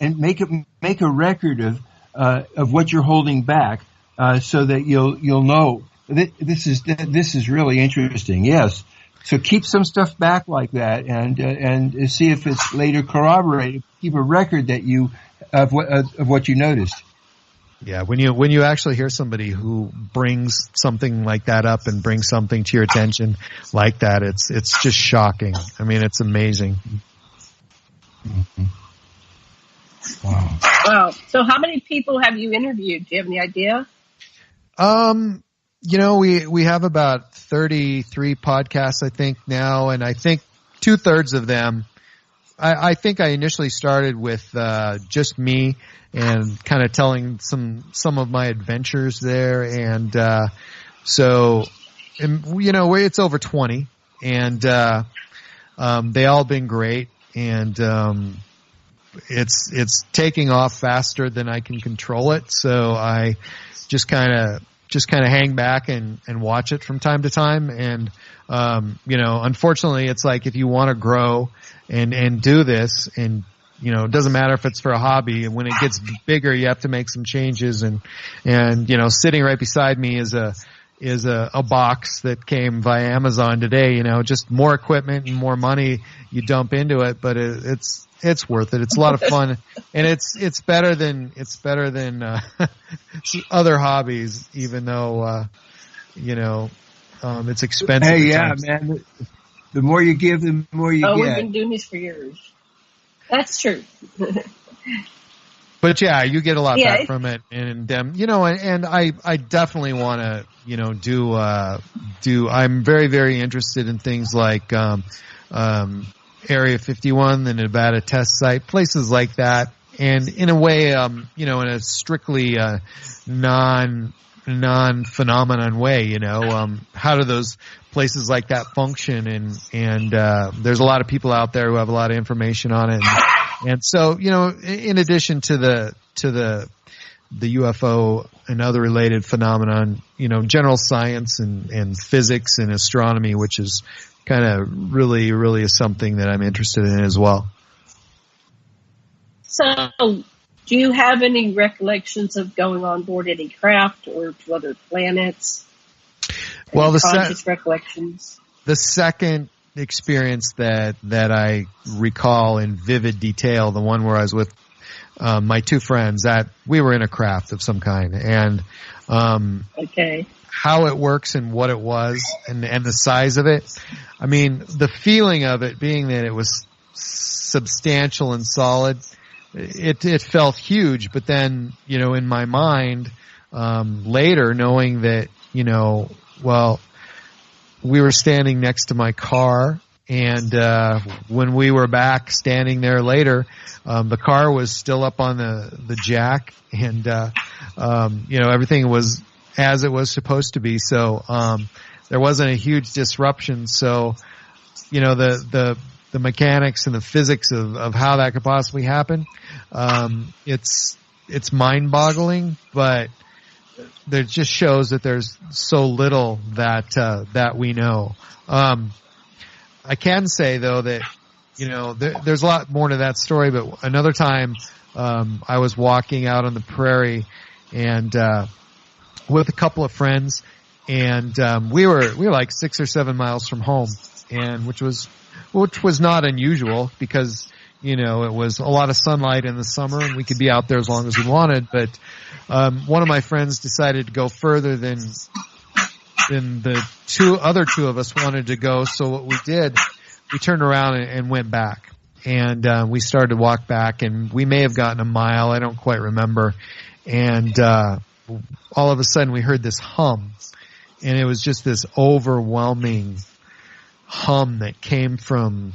And make a record of what you're holding back, so that you'll know this is really interesting. Yes, so keep some stuff back like that, and see if it's later corroborated. Keep a record of what you noticed. Yeah, when you actually hear somebody who brings something like that up and brings something to your attention like that, it's just shocking. I mean, it's amazing. Mm-hmm. Wow. So how many people have you interviewed? Do you have any idea? We have about 33 podcasts, I think, now, and I think 2/3 of them, I think I initially started with just me and kind of telling some of my adventures there, and it's over 20, and they all been great. and it's taking off faster than I can control it. So I just kind of hang back and watch it from time to time. And, unfortunately it's like if you want to grow and do this, and, it doesn't matter if it's for a hobby, and when it gets bigger, you have to make some changes. And, sitting right beside me is a box that came via Amazon today, just more equipment and more money you dump into it, but it's worth it. It's a lot of fun, and it's better than other hobbies, even though it's expensive. Hey, yeah, man. The more you give, the more you get. We've been doing this for years. That's true. But yeah, you get a lot back from it, and and I definitely want to do. I'm very, very interested in things like Area 51, the Nevada test site, places like that, and in a way, in a strictly non-phenomenon way, how do those places like that function? And there's a lot of people out there who have a lot of information on it, and so in addition to the UFO and other related phenomenon, general science and physics and astronomy, which is kind of really, really is something that I'm interested in as well. So, do you have any recollections of going on board any craft or to other planets? Well, recollections. The second experience that I recall in vivid detail, the one where I was with my two friends, that we were in a craft of some kind, and how it works and what it was and the size of it. I mean, the feeling of it being that it was substantial and solid, it felt huge. But then, in my mind, later, knowing that, we were standing next to my car, and when we were back standing there later, the car was still up on the jack, and everything was as it was supposed to be. So there wasn't a huge disruption. So the mechanics and the physics of how that could possibly happen, it's mind-boggling, but it just shows that there's so little that we know. I can say though that there's a lot more to that story, but another time I was walking out on the prairie and with a couple of friends, and we were like 6 or 7 miles from home, and which was not unusual because it was a lot of sunlight in the summer and we could be out there as long as we wanted. But one of my friends decided to go further than the other two of us wanted to go. So what we did, we turned around and went back, and we started to walk back, and we may have gotten a mile. I don't quite remember. And all of a sudden we heard this hum, and it was just this overwhelming hum that came from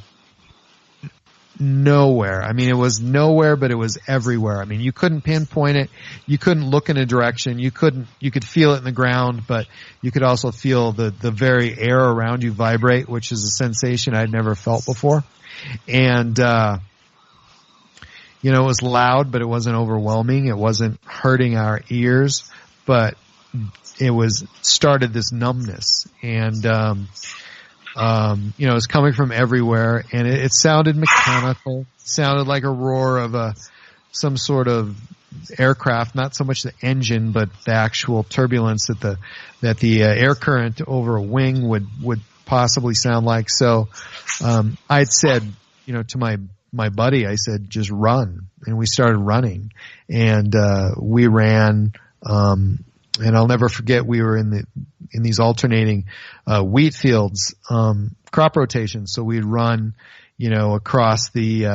nowhere. I mean, it was nowhere, but it was everywhere. I mean, you couldn't pinpoint it. You couldn't look in a direction. You could feel it in the ground, but you could also feel the very air around you vibrate, which is a sensation I'd never felt before. And, it was loud, but it wasn't overwhelming. It wasn't hurting our ears, but it started this numbness. And, it was coming from everywhere, and it sounded mechanical. It sounded like a roar of some sort of aircraft, not so much the engine, but the actual turbulence that the air current over a wing would possibly sound like. So, I'd said, to my buddy, I said, just run. And we started running, and we ran, and I'll never forget, we were in these alternating wheat fields, crop rotation. So we'd run, across the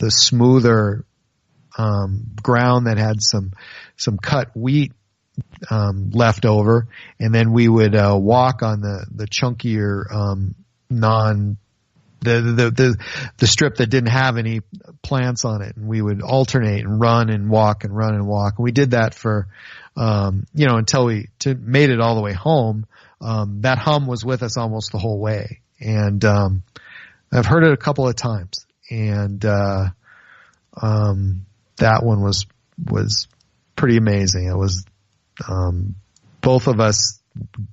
smoother ground that had some cut wheat left over, and then we would walk on the chunkier the strip that didn't have any plants on it, and we would alternate and run and walk and run and walk. And we did that for until we made it all the way home. That hum was with us almost the whole way, and I've heard it a couple of times, and that one was pretty amazing. It was both of us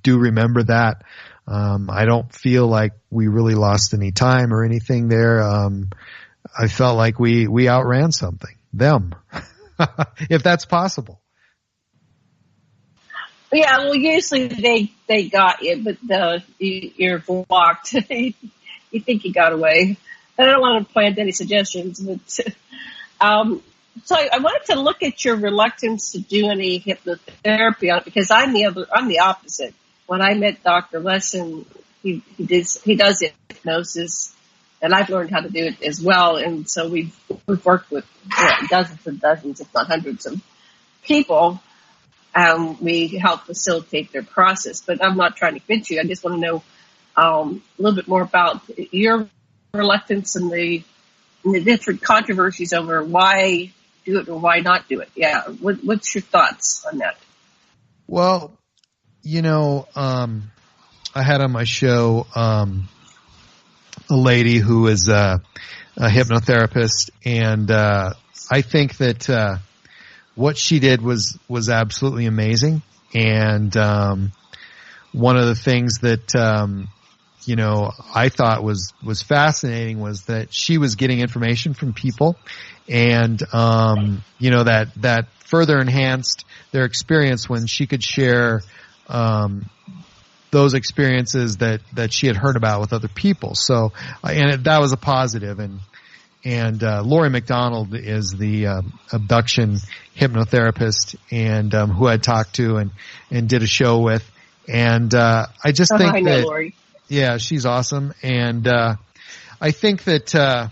do remember that. I don't feel like we really lost any time or anything there. I felt like we outran them, if that's possible. Yeah, well, usually they got you, but you're blocked. You think you got away. I don't want to plant any suggestions, but so I wanted to look at your reluctance to do any hypnotherapy on it, because I'm the opposite. When I met Dr. Lessin, he does hypnosis, and I've learned how to do it as well. And so we've worked with dozens and dozens, if not hundreds, of people. We help facilitate their process. But I'm not trying to convince you. I just want to know a little bit more about your reluctance and the different controversies over why do it or why not do it. Yeah, what's your thoughts on that? Well, I had on my show a lady who is a hypnotherapist, and I think that what she did was absolutely amazing. And one of the things that I thought was fascinating was that she was getting information from people, and that further enhanced their experience when she could share those experiences that she had heard about with other people. So, that was a positive. And Lori McDonald is the abduction hypnotherapist, and who I talked to and did a show with. And I just think I know Lori. Yeah, she's awesome. And I think that I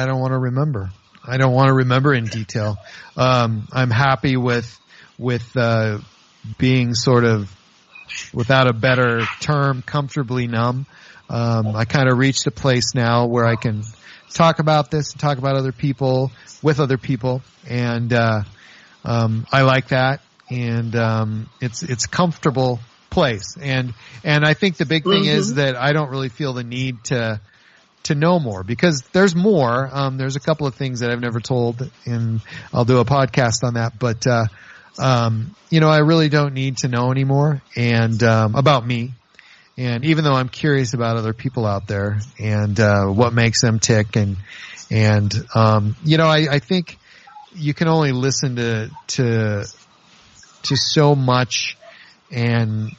don't want to remember. I don't want to remember in detail. I'm happy with being sort of, without a better term, comfortably numb. I kind of reached a place now where I can talk about this and talk about other people with other people, and I like that. And it's a comfortable place. And I think the big thing is that I don't really feel the need to know more, because there's more. There's a couple of things that I've never told, and I'll do a podcast on that. But I really don't need to know anymore, and about me. And even though I'm curious about other people out there and what makes them tick, and I think you can only listen to so much and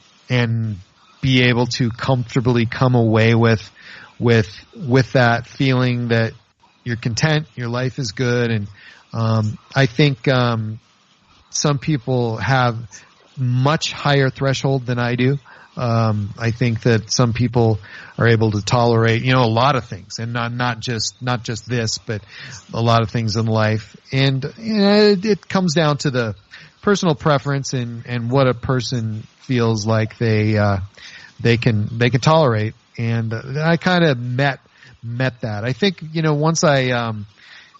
be able to comfortably come away with that feeling that you're content, your life is good. And I think some people have much higher threshold than I do. I think that some people are able to tolerate, a lot of things, and not just this, but a lot of things in life. And it comes down to the personal preference and what a person feels like they can tolerate. And I kind of met that. I think, once I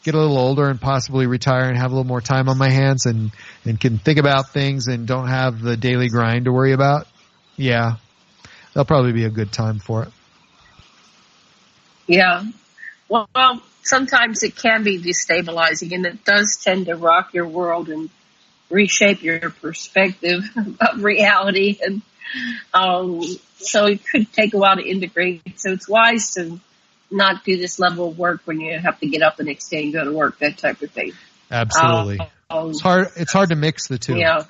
get a little older and possibly retire and have a little more time on my hands and can think about things and don't have the daily grind to worry about, yeah, that'll probably be a good time for it. Yeah. Well, sometimes it can be destabilizing, and it does tend to rock your world and reshape your perspective of reality. And so it could take a while to integrate. So it's wise to not do this level of work when you have to get up the next day and go to work, that type of thing. Absolutely. It's hard to mix the two. Yeah.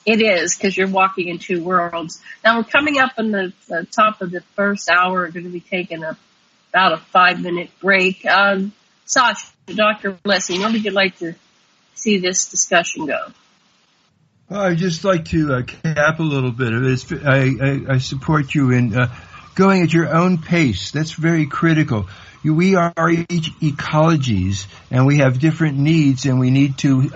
It is, because you're walking in two worlds. Now, we're coming up on the top of the first hour. We're going to be taking about a 5-minute break. Sasha, Dr. Lessin, where would you like to see this discussion go? I'd just like to cap a little bit of it. I support you in going at your own pace. That's very critical. We are each ecologies, and we have different needs, and we need to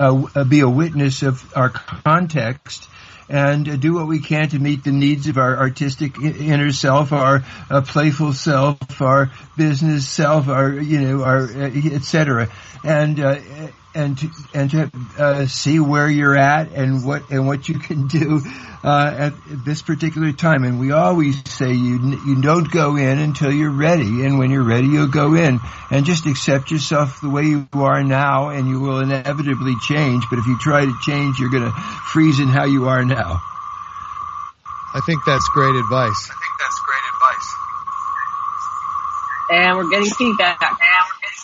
be a witness of our context and do what we can to meet the needs of our artistic inner self, our playful self, our business self, our et cetera. And to see where you're at and what you can do at this particular time. And we always say you don't go in until you're ready, and when you're ready, you'll go in. And just accept yourself the way you are now, and you will inevitably change. But if you try to change, you're going to freeze in how you are now. I think that's great advice. And we're getting feedback.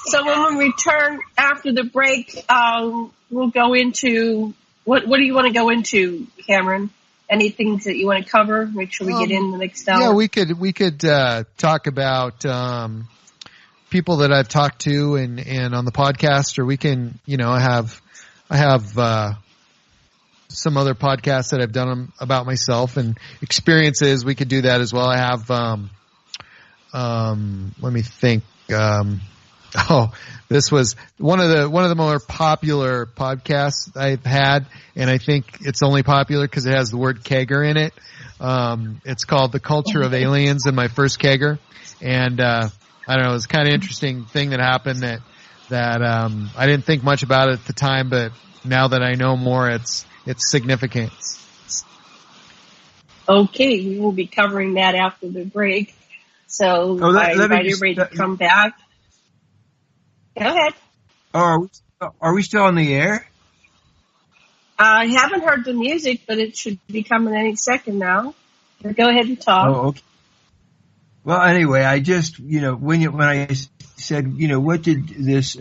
So when we return after the break, we'll go into what do you want to go into, Cameron? Any things that you want to cover? Make sure we get in the next hour. Yeah, we could talk about people that I've talked to and on the podcast, or we can, I have some other podcasts that I've done about myself and experiences. We could do that as well. I have let me think. This was one of the more popular podcasts I've had, and I think it's only popular because it has the word kegger in it. It's called The Culture of Aliens, in my first kegger. And I don't know, it was kind of interesting thing that happened that I didn't think much about it at the time, but now that I know more, it's significant. Okay, we will be covering that after the break. So I invite everybody to come back. Go ahead. Are we still on the air? I haven't heard the music, but it should be coming any second now. Go ahead and talk. Oh, okay. Well, anyway, I just, when I said, what did this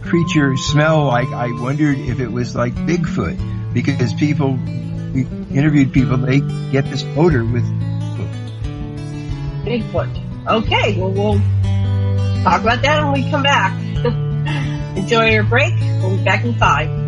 creature smell like, I wondered if it was like Bigfoot, because we interviewed people, they get this odor with Bigfoot. Okay, well, we'll talk about that when we come back. Enjoy your break. We'll be back in 5.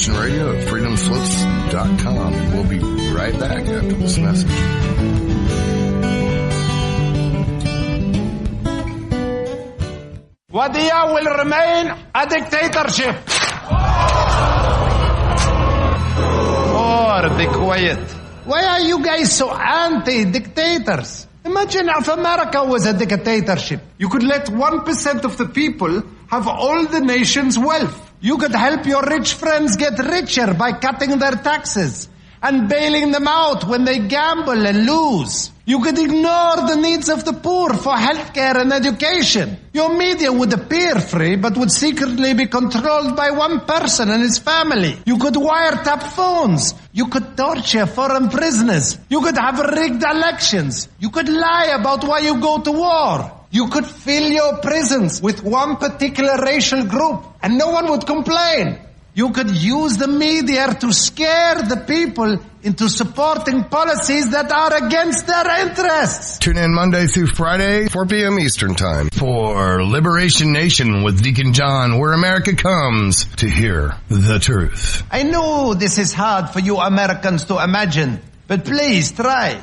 Radio at freedomslips.com, and we'll be right back after this message. Wadiya will remain a dictatorship. Or be quiet. Why are you guys so anti-dictators? Imagine if America was a dictatorship. You could let 1% of the people have all the nation's wealth. You could help your rich friends get richer by cutting their taxes and bailing them out when they gamble and lose. You could ignore the needs of the poor for healthcare and education. Your media would appear free, but would secretly be controlled by one person and his family. You could wiretap phones. You could torture foreign prisoners. You could have rigged elections. You could lie about why you go to war. You could fill your prisons with one particular racial group, and no one would complain. You could use the media to scare the people into supporting policies that are against their interests. Tune in Monday through Friday, 4 p.m. Eastern Time, for Liberation Nation with Deacon John, where America comes to hear the truth. I know this is hard for you Americans to imagine, but please try.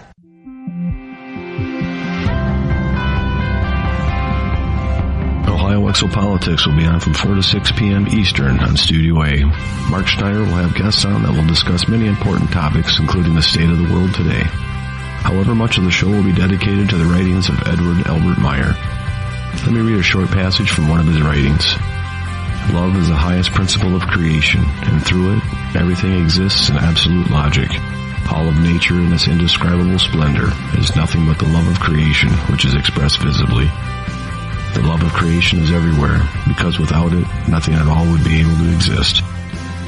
Ohio Exopolitics will be on from 4 to 6 p.m. Eastern on Studio A. Mark Schneider will have guests on that will discuss many important topics, including the state of the world today. However, much of the show will be dedicated to the writings of Edward Albert Meyer. Let me read a short passage from one of his writings. Love is the highest principle of creation, and through it, everything exists in absolute logic. All of nature in its indescribable splendor is nothing but the love of creation, which is expressed visibly. The love of creation is everywhere, because without it, nothing at all would be able to exist.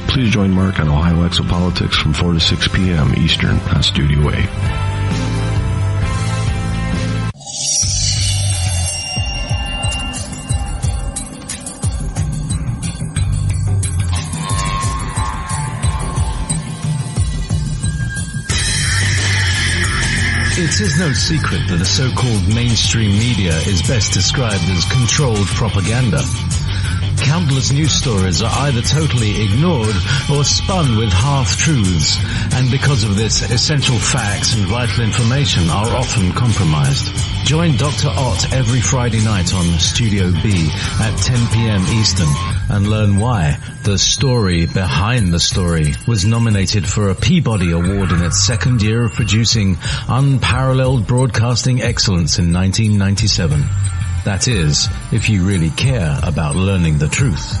Please join Mark on Ohio Exopolitics from 4 to 6 p.m. Eastern on Studio A. It is no secret that the so-called mainstream media is best described as controlled propaganda. Countless news stories are either totally ignored or spun with half-truths, and because of this, essential facts and vital information are often compromised. Join Dr. Ott every Friday night on Studio B at 10 p.m. Eastern and learn why The Story Behind the Story was nominated for a Peabody Award in its second year of producing unparalleled broadcasting excellence in 1997. That is, if you really care about learning the truth.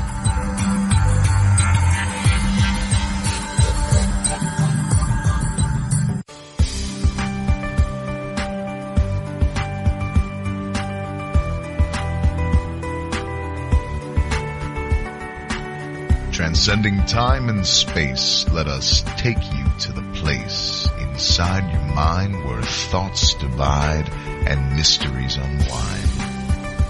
Transcending time and space, let us take you to the place inside your mind where thoughts divide and mysteries unwind.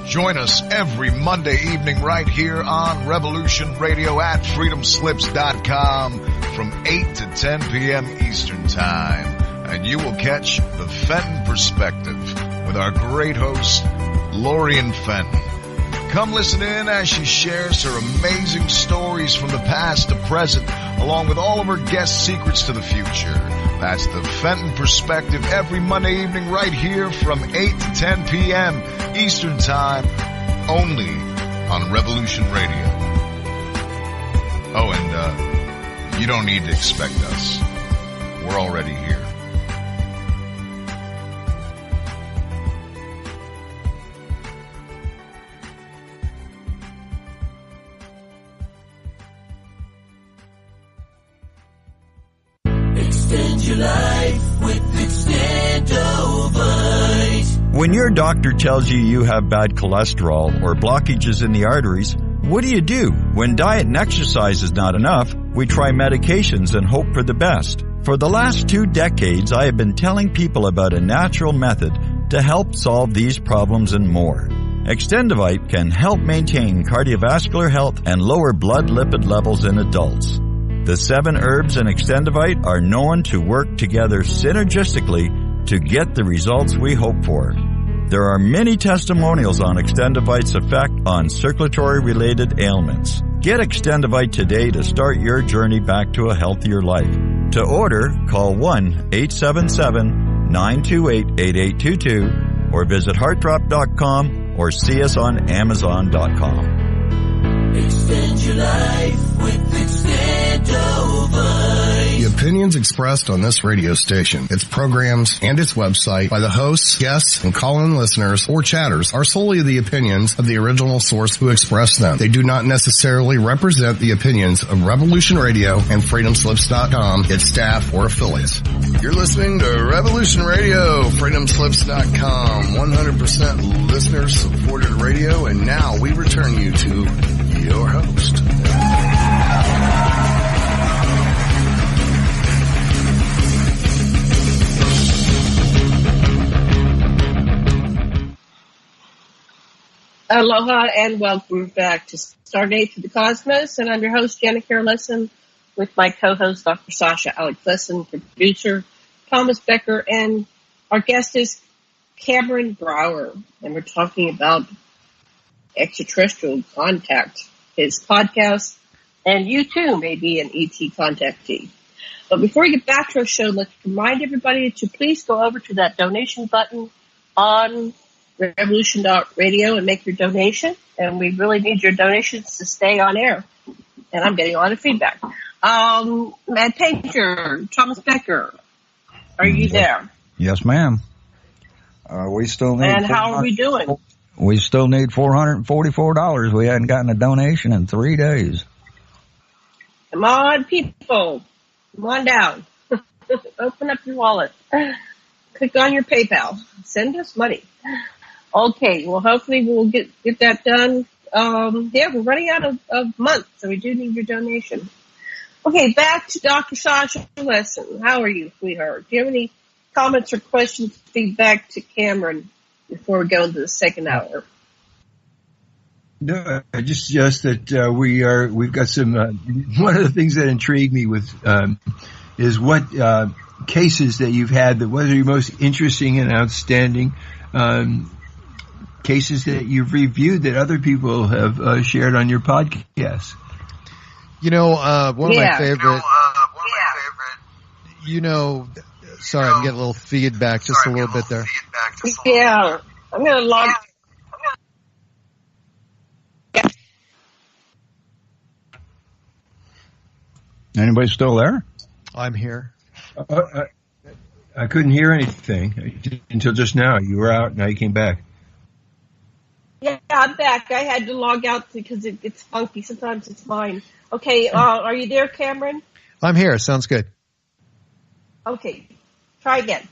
Join us every Monday evening right here on Revolution Radio at freedomslips.com from 8 to 10 p.m. Eastern Time. And you will catch the Fenton Perspective with our great host, Lorian Fenton. Come listen in as she shares her amazing stories from the past to present, along with all of her guest secrets to the future. That's the Fenton Perspective every Monday evening right here from 8 to 10 p.m. Eastern Time, only on Revolution Radio. Oh, and you don't need to expect us. We're already here. Extend your life with Extendovite. When your doctor tells you have bad cholesterol or blockages in the arteries, what do? When diet and exercise is not enough, we try medications and hope for the best. For the last 2 decades, I have been telling people about a natural method to help solve these problems and more. Extendovite can help maintain cardiovascular health and lower blood lipid levels in adults. The 7 herbs in Extendovite are known to work together synergistically to get the results we hope for. There are many testimonials on Extendovite's effect on circulatory-related ailments. Get Extendovite today to start your journey back to a healthier life. To order, call 1-877-928-8822 or visit heartdrop.com or see us on amazon.com. Extend your life with Extendovite. The opinions expressed on this radio station, its programs, and its website by the hosts, guests, and call-in listeners or chatters are solely the opinions of the original source who expressed them. They do not necessarily represent the opinions of Revolution Radio and freedomslips.com, its staff, or affiliates. You're listening to Revolution Radio, freedomslips.com, 100% listener-supported radio, and now we return you to your host. Aloha and welcome back to Stargate to the Cosmos, and I'm your host, Janet Lessin, with my co-host, Dr. Sasha Lessin, producer, Thomas Becker, and our guest is Cameron Brauer, and we're talking about extraterrestrial contact, his podcast, and you too may be an ET contactee. But before we get back to our show, let's remind everybody to please go over to that donation button on Revolution.radio and make your donation. And we really need your donations to stay on air. And I'm getting a lot of feedback. Matt Painter, Thomas Becker, are you there? Yes, ma'am. We still need. And how are we doing? We still need $444. We hadn't gotten a donation in 3 days. Come on, people. Come on down. Open up your wallet. Click on your PayPal. Send us money. Okay, well, hopefully we'll get that done. We're running out of months, so we do need your donation. Okay, back to Dr. Sasha Lessin. How are you, sweetheart? Do you have any comments or questions, feedback to Cameron before we go into the second hour? No, just that we've got some. One of the things that intrigued me with is what cases that you've had that whether you're most interesting and outstanding. cases that you've reviewed that other people have shared on your podcast. One of my favorite. Sorry, I'm getting a little feedback, just a little bit there. Yeah, I'm going to log. Anybody still there? I'm here. I couldn't hear anything until just now. You were out, now you came back. Yeah, I'm back. I had to log out because it gets funky. Sometimes it's mine. Okay, are you there, Cameron? I'm here. Sounds good. Okay, try again.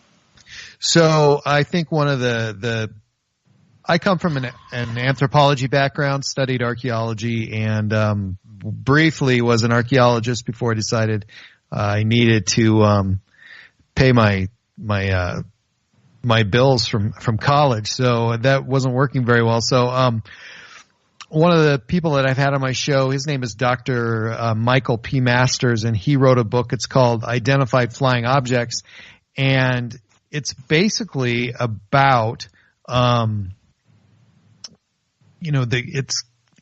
So I think one of I come from an anthropology background, studied archaeology, and briefly was an archaeologist before I decided I needed to pay my bills from college. So that wasn't working very well. So one of the people that I've had on my show, his name is Dr. Michael P. Masters, and he wrote a book. It's called Identified Flying Objects, and it's basically about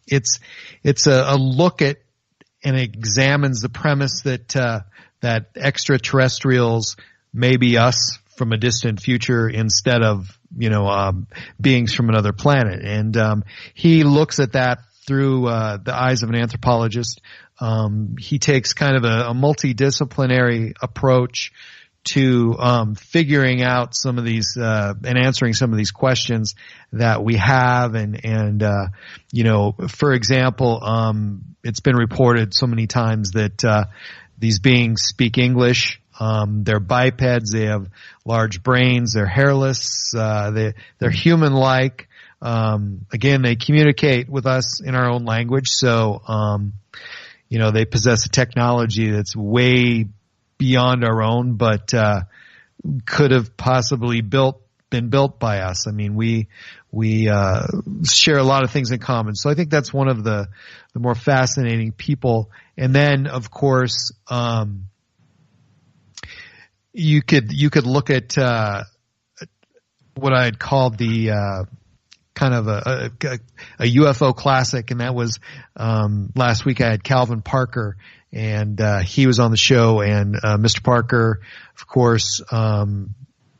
it's a look at and examines the premise that that extraterrestrials may be us from a distant future instead of beings from another planet, and he looks at that through the eyes of an anthropologist. He takes kind of a multidisciplinary approach to figuring out some of these and answering some of these questions that we have, and for example, it's been reported so many times that these beings speak English. They're bipeds. They have large brains. They're hairless. They're human-like. Again, they communicate with us in our own language. So, they possess a technology that's way beyond our own, but could have possibly been built by us. I mean, we share a lot of things in common. So I think that's one of the more fascinating people. And then, of course, you could look at what I'd called the kind of a UFO classic, and that was last week I had Calvin Parker, and he was on the show, and Mr. Parker, of course,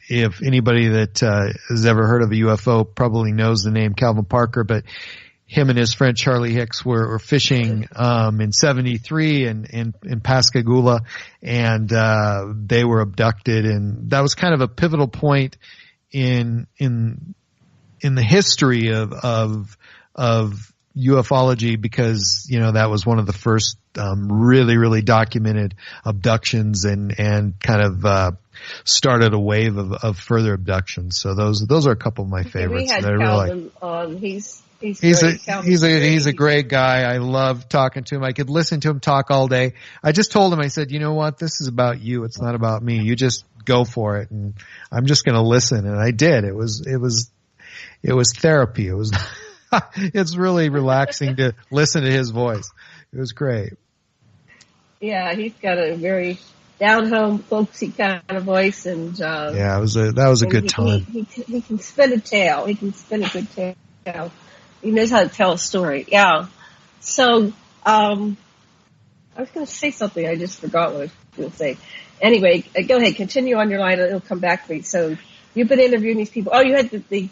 if anybody that has ever heard of a UFO probably knows the name Calvin Parker, but him and his friend Charlie Hicks were fishing in '73 in Pascagoula, and they were abducted, and that was kind of a pivotal point in the history of ufology, because that was one of the first really documented abductions, and kind of started a wave of further abductions. So those are a couple of my favorites. We had that I really Calvin like. He's a great guy. I love talking to him. I could listen to him talk all day. I just told him, I said, you know what? This is about you. It's not about me. You just go for it, and I'm just going to listen. And I did. It was therapy. It was it's really relaxing to listen to his voice. It was great. Yeah, he's got a very down-home, folksy kind of voice, and that was a good time. He can spin a tale. He can spin a good tale. He knows how to tell a story. Yeah. So I was going to say something. I just forgot what I was going to say. Anyway, go ahead. Continue on your line. It'll come back to me. So you've been interviewing these people. Oh, you had the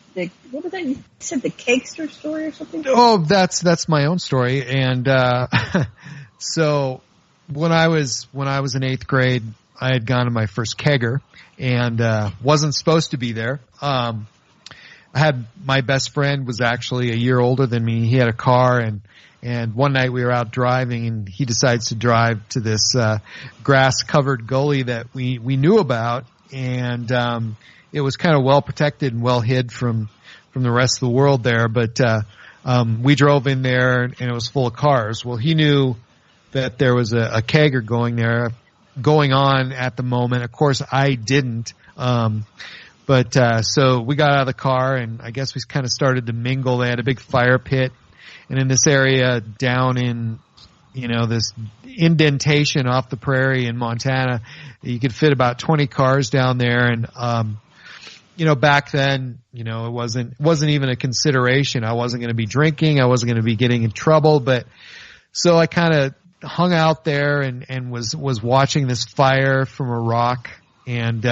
what was that? You said the Cakester story or something? Oh, that's my own story. And so when I was in 8th grade, I had gone to my first kegger and wasn't supposed to be there. I had my best friend was actually a year older than me. He had a car, and one night we were out driving, and he decides to drive to this grass covered gully that we knew about, and it was kind of well protected and well hid from the rest of the world there. But we drove in there, and it was full of cars. Well, he knew that there was a kegger going on at the moment. Of course, I didn't. But so we got out of the car, and I guess we kind of started to mingle. They had a big fire pit, and in this area down in, this indentation off the prairie in Montana, you could fit about 20 cars down there. And back then, it wasn't even a consideration. I wasn't going to be drinking. I wasn't going to be getting in trouble. But so I kind of hung out there and was watching this fire from a rock. And,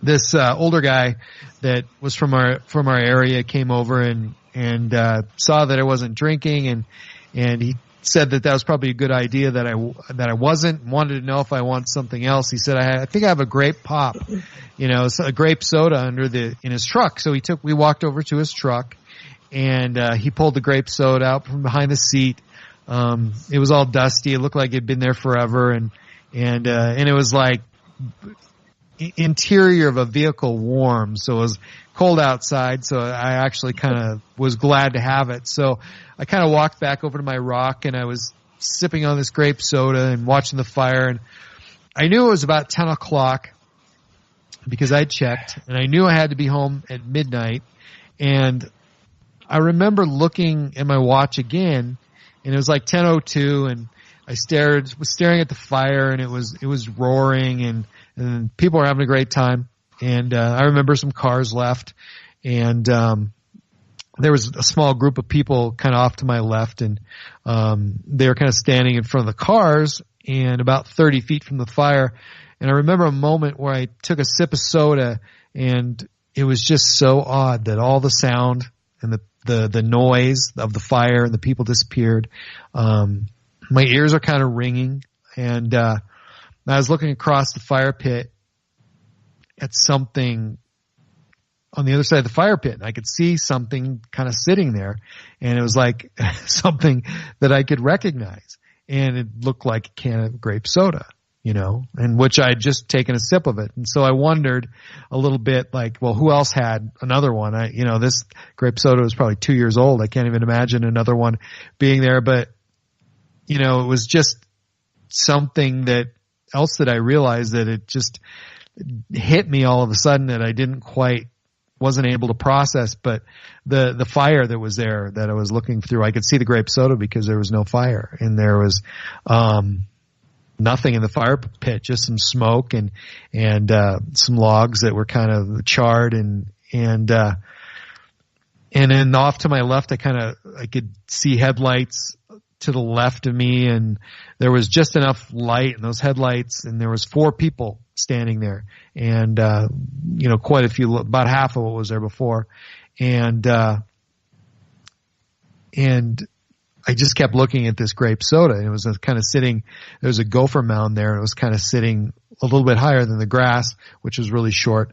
this, older guy that was from our area came over and saw that I wasn't drinking and he said that was probably a good idea that I wasn't, wanted to know if I want something else. He said, I think I have a grape pop, a grape soda in his truck. So we walked over to his truck and, he pulled the grape soda out from behind the seat. It was all dusty. It looked like it'd been there forever. And it was like interior of a vehicle warm. So it was cold outside. So I actually kind of was glad to have it. So I kind of walked back over to my rock and I was sipping on this grape soda and watching the fire. And I knew it was about 10 o'clock because I checked and I knew I had to be home at midnight. And I remember looking at my watch again and it was like 10:02 and I was staring at the fire and it was roaring and people were having a great time. And, I remember some cars left and, there was a small group of people kind of off to my left and, they were kind of standing in front of the cars and about 30 feet from the fire. And I remember a moment where I took a sip of soda and it was just so odd that all the sound and the noise of the fire and the people disappeared. My ears are kind of ringing and, I was looking across the fire pit at something on the other side of the fire pit and I could see something kind of sitting there and it was like something that I could recognize and it looked like a can of grape soda, and which I had just taken a sip of it. And so I wondered a little bit like, well, who else had another one? This grape soda was probably 2 years old. I can't even imagine another one being there, but it was just something else that I realized that it just hit me all of a sudden that I wasn't able to process, but the fire that was there that I was looking through, I could see the grape soda because there was no fire and there was, nothing in the fire pit, just some smoke and some logs that were kind of charred and then off to my left, I could see headlights to the left of me and there was just enough light in those headlights and there was 4 people standing there and, quite a few, about half of what was there before. And I just kept looking at this grape soda and it was kind of sitting, there was a gopher mound there and it was kind of sitting a little bit higher than the grass, which was really short.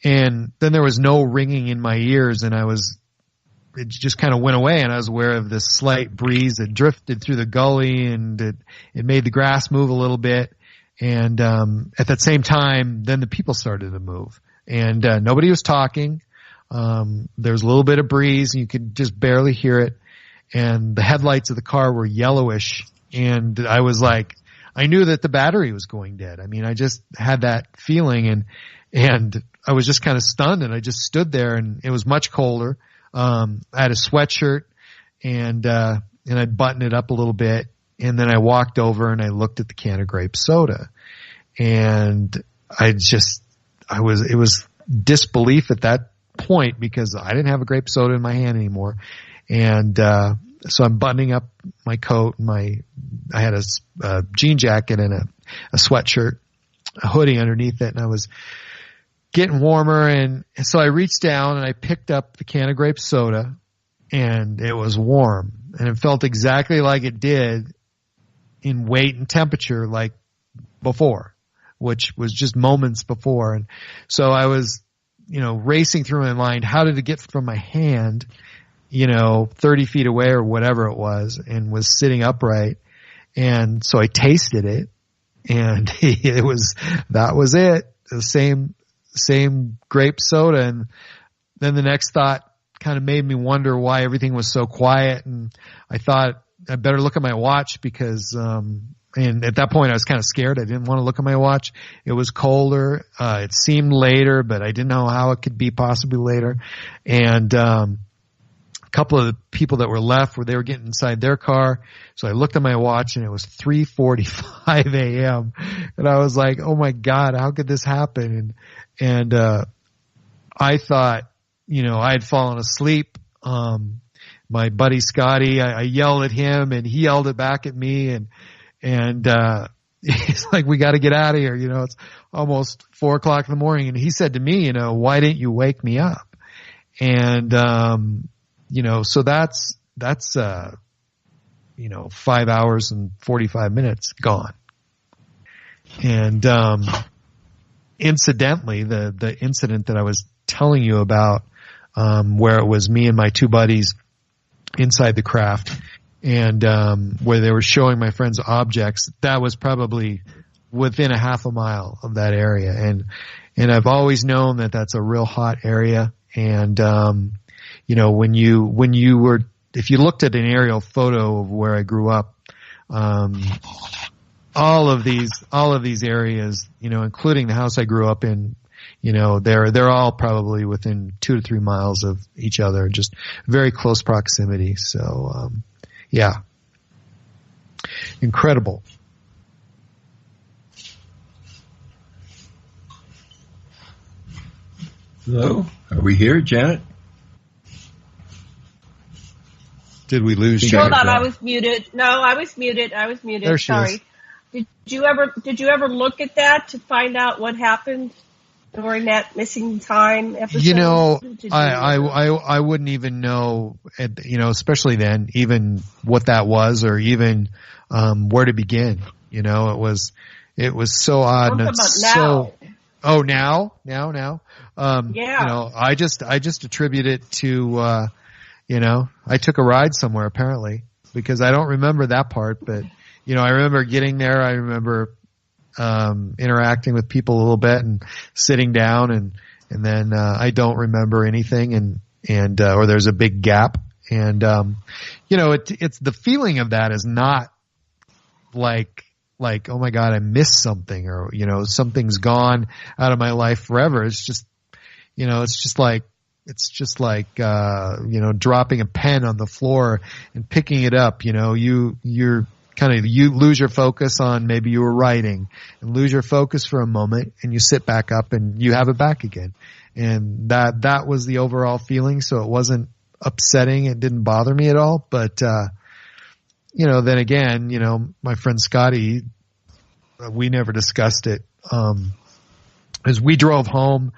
And then there was no ringing in my ears and it just kind of went away and I was aware of this slight breeze that drifted through the gully and it made the grass move a little bit. And, at that same time, then the people started to move and, nobody was talking. There was a little bit of breeze and you could just barely hear it. And the headlights of the car were yellowish and I was like, I knew that the battery was going dead. I mean, I just had that feeling and I was just kind of stunned and I just stood there and it was much colder. I had a sweatshirt and I buttoned it up a little bit and then I walked over and I looked at the can of grape soda and it was disbelief at that point because I didn't have a grape soda in my hand anymore. And, so I'm buttoning up my coat and I had a jean jacket and a sweatshirt, a hoodie underneath it and I was getting warmer and so I reached down and I picked up the can of grape soda and it was warm and it felt exactly like it did in weight and temperature like before, which was just moments before. And so I was, racing through my mind, how did it get from my hand, 30 feet away or whatever it was and was sitting upright. And so I tasted it and that was it. The same grape soda. And then the next thought kind of made me wonder why everything was so quiet. And I thought I better look at my watch because, and at that point I was kind of scared. I didn't want to look at my watch. It was colder. It seemed later, but I didn't know how it could be possibly later. And, a couple of the people that were left they were getting inside their car. So I looked at my watch and it was 3:45 a.m. And I was like, oh my God, how could this happen? And I thought, I had fallen asleep. My buddy Scotty, I yelled at him and he yelled it back at me and he's like, we got to get out of here. It's almost 4:00 in the morning. And he said to me, why didn't you wake me up? And, so that's 5 hours and 45 minutes gone. And, incidentally, the incident that I was telling you about, where it was me and my two buddies inside the craft and, where they were showing my friends objects, that was probably within a half a mile of that area. And I've always known that that's a real hot area. And, if you looked at an aerial photo of where I grew up, all of these areas, including the house I grew up in, they're all probably within 2 to 3 miles of each other, just very close proximity. So, yeah. Incredible. Hello? Are we here, Janet? Did we lose Janet? Janet? Hold on, I was muted. No, I was muted. There she Sorry. is. Did you ever look at that to find out what happened during that missing time episode? I wouldn't even know, especially then, even what that was or even where to begin. It was so odd. What and about it's now? so. Oh, now. Yeah. I just attribute it to, I took a ride somewhere apparently because I don't remember that part, but I remember getting there. I remember, interacting with people a little bit and sitting down and then, I don't remember anything or there's a big gap. And, it's the feeling of that is not like, oh my God, I missed something or, something's gone out of my life forever. It's just, it's just like dropping a pen on the floor and picking it up. You lose your focus on maybe you were writing and lose your focus for a moment and you sit back up and you have it back again. And that was the overall feeling. So it wasn't upsetting. It didn't bother me at all. But, then again, my friend Scotty, we never discussed it. As we drove home,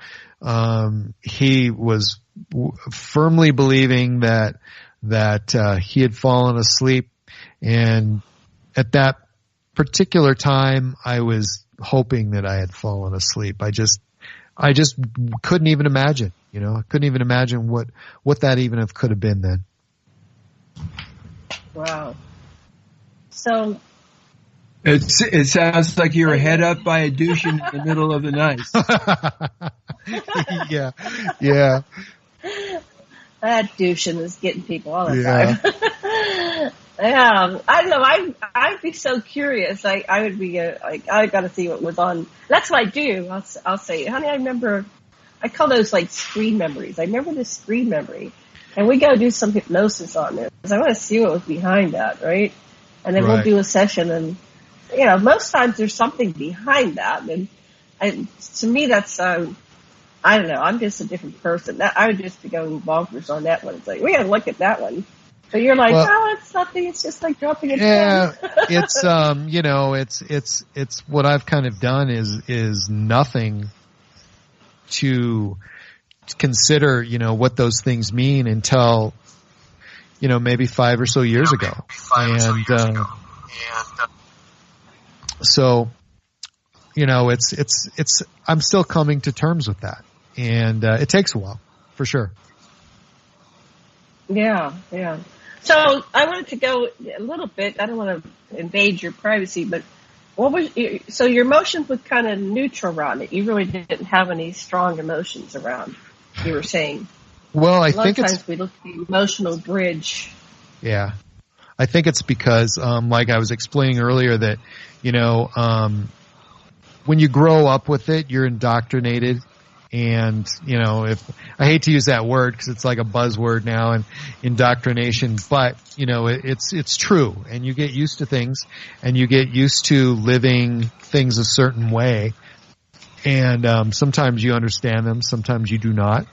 he was firmly believing that he had fallen asleep. And at that particular time, I was hoping that I had fallen asleep. I just couldn't even imagine, I couldn't even imagine what that even could have been then. Wow. So. It sounds like you were head up by a douche in the middle of the night. Yeah. That douching is getting people all the time. Yeah, I don't know. I'd be so curious. I would be I got to see what was on. That's what I do. I'll say, honey, I call those like screen memories. I remember this screen memory, and we go do some hypnosis on this. I want to see what was behind that, right? And then we'll do a session, and most times there's something behind that, and to me that's I don't know. I'm just a different person. I would just be going bonkers on that one. It's like we got to look at that one. But you're like, it's nothing. It's just like dropping a pen. It's it's what I've kind of done is nothing to consider, what those things mean until, maybe 5 or so years ago. So, it's I'm still coming to terms with that, and it takes a while for sure. Yeah. So I wanted to go a little bit. I don't want to invade your privacy, but so your emotions were kind of neutral around it. You really didn't have any strong emotions around. You were saying. Well, I think sometimes we look at the emotional bridge. Yeah, I think it's because, like I was explaining earlier, that when you grow up with it, you're indoctrinated. And, if I hate to use that word because it's like a buzzword now, and indoctrination, but, it's true, and you get used to things and you get used to living things a certain way. And sometimes you understand them, sometimes you do not.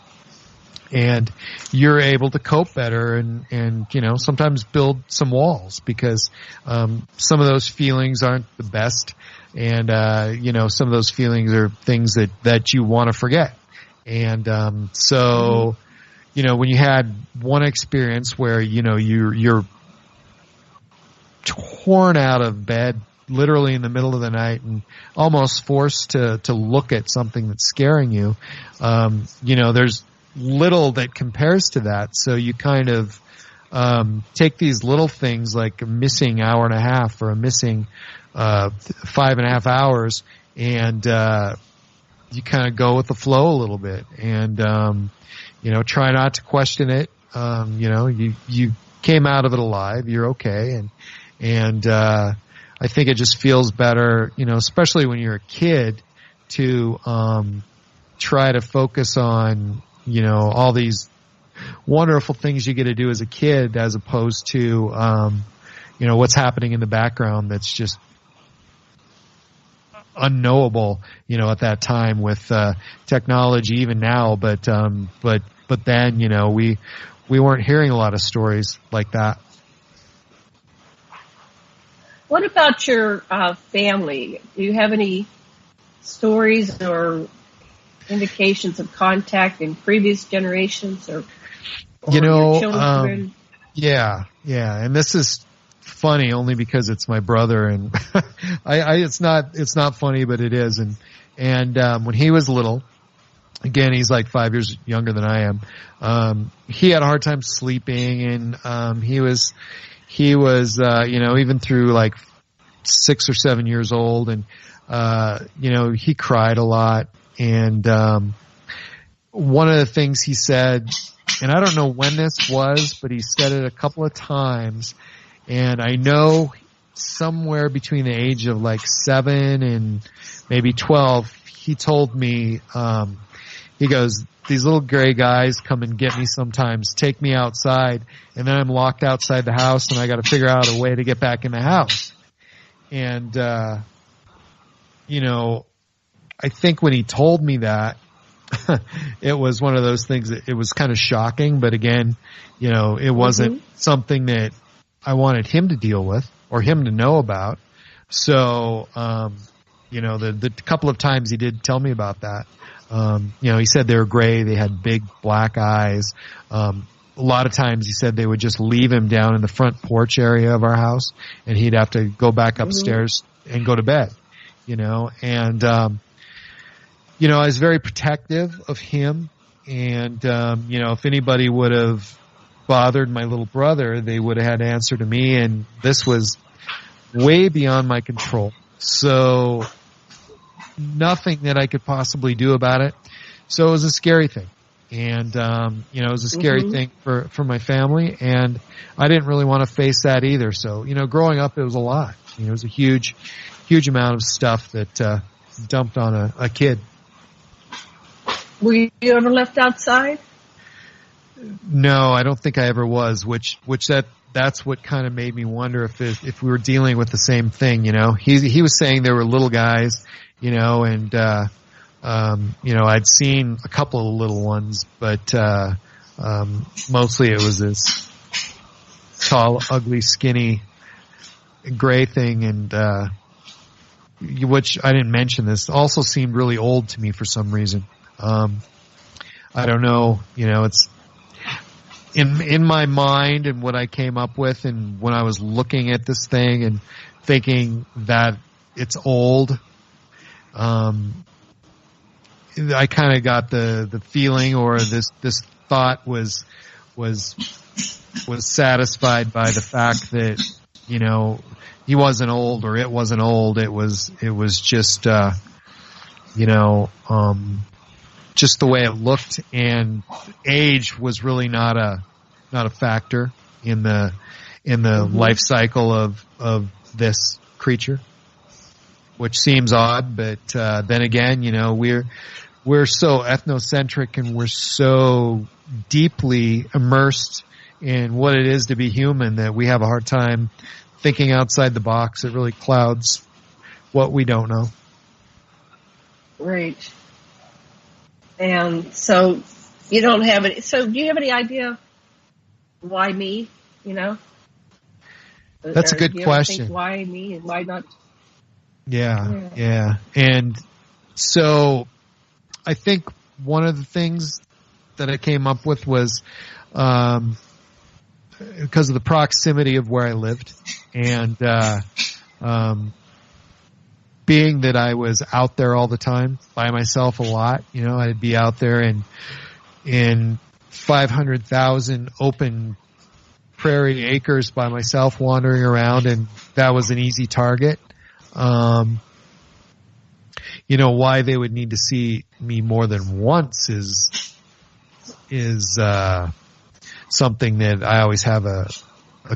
And you're able to cope better and sometimes build some walls because some of those feelings aren't the best. And some of those feelings are things that you want to forget. And so when you had one experience where you're torn out of bed literally in the middle of the night and almost forced to look at something that's scaring you, there's little that compares to that. So you kind of take these little things like a missing hour and a half or a missing 5.5 hours, and you kind of go with the flow a little bit, and try not to question it. You came out of it alive. You're okay, and I think it just feels better, especially when you're a kid, to try to focus on all these wonderful things you get to do as a kid, as opposed to what's happening in the background that's just unknowable, at that time with technology, even now. But then, we weren't hearing a lot of stories like that. What about your family? Do you have any stories or indications of contact in previous generations or your children? Yeah. And this is funny only because it's my brother, and it's not funny, but it is. And when he was little, again, he's like 5 years younger than I am. He had a hard time sleeping, and he was even through like 6 or 7 years old, and he cried a lot. And one of the things he said, and I don't know when this was, but he said it a couple of times, and I know somewhere between the age of like 7 and maybe 12, he told me, he goes, "These little gray guys come and get me sometimes, take me outside, and then I'm locked outside the house, and I got to figure out a way to get back in the house." And I think when he told me that, it was one of those things that it was kind of shocking, but again, it wasn't something that I wanted him to deal with or him to know about. So, the couple of times he did tell me about that, he said they were gray, they had big black eyes. A lot of times he said they would just leave him down in the front porch area of our house, and he'd have to go back upstairs and go to bed, and, I was very protective of him, and, if anybody would have bothered my little brother, they would have had to answer to me, and this was way beyond my control. So nothing that I could possibly do about it. So it was a scary thing. And, it was a scary thing for my family, and I didn't really want to face that either. So, growing up, it was a lot. It was a huge amount of stuff that, dumped on a kid. Were you ever left outside? No, I don't think I ever was, which that's what kind of made me wonder if we were dealing with the same thing, He was saying there were little guys, and, I'd seen a couple of little ones, but, mostly it was this tall, ugly, skinny, gray thing, and, which I didn't mention this, also seemed really old to me for some reason. I don't know, it's in my mind and what I came up with, and when I was looking at this thing and thinking that it's old, I kind of got the feeling, or this thought was satisfied by the fact that, he wasn't old, or it wasn't old. It was just, just the way it looked, and age was really not a factor in the life cycle of this creature, which seems odd, but then again, we're so ethnocentric, and we're so deeply immersed in what it is to be human that we have a hard time thinking outside the box. It really clouds what we don't know. Right. And so you don't have any. So do you have any idea why me? That's a good question. Why me and why not? Yeah. And so I think one of the things that I came up with was because of the proximity of where I lived, and being that I was out there all the time by myself a lot. I'd be out there in 500,000 open prairie acres by myself wandering around, and that was an easy target. Why they would need to see me more than once is something that I always have a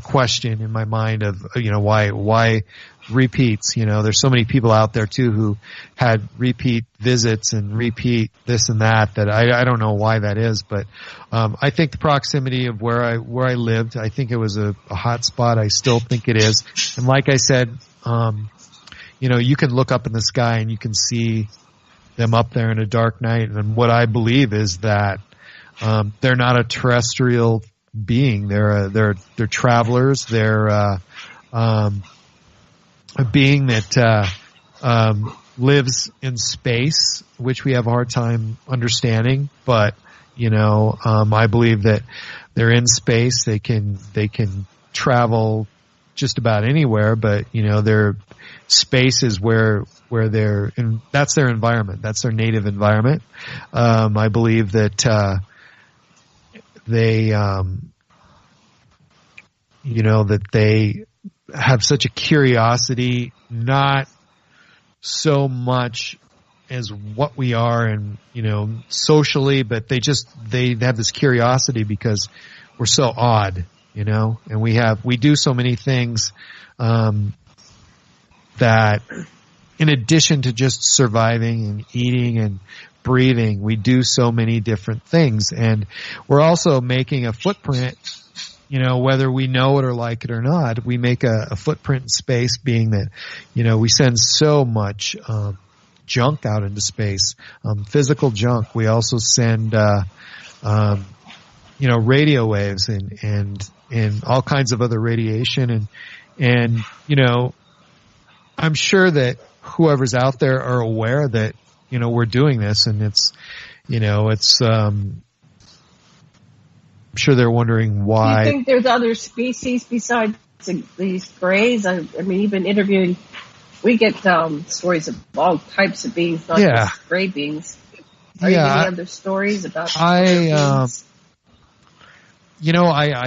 question in my mind of, why repeats. There's so many people out there too who had repeat visits and repeat this and that I don't know why that is, but I think the proximity of where I lived, I think it was a hot spot. I still think it is. And like I said, you can look up in the sky and you can see them up there in a dark night. And what I believe is that they're not a terrestrial being. They're travelers. They're a being that lives in space, which we have a hard time understanding. But I believe that they're in space. They can travel just about anywhere. But their space is where they're in. That's their environment. That's their native environment. I believe that they that they have such a curiosity, not so much as what we are and socially, but they have this curiosity because we're so odd, and we do so many things that in addition to just surviving and eating and breathing, we do so many different things, and we're also making a footprint. Whether we know it or like it or not, we make a footprint in space, being that, we send so much junk out into space, physical junk. We also send, radio waves and all kinds of other radiation. And I'm sure that whoever's out there are aware that, we're doing this, and it's I'm sure they're wondering why. Do you think there's other species besides these grays? I mean, you've been interviewing. We get stories of all types of beings, not just gray beings. Are you getting other stories about? I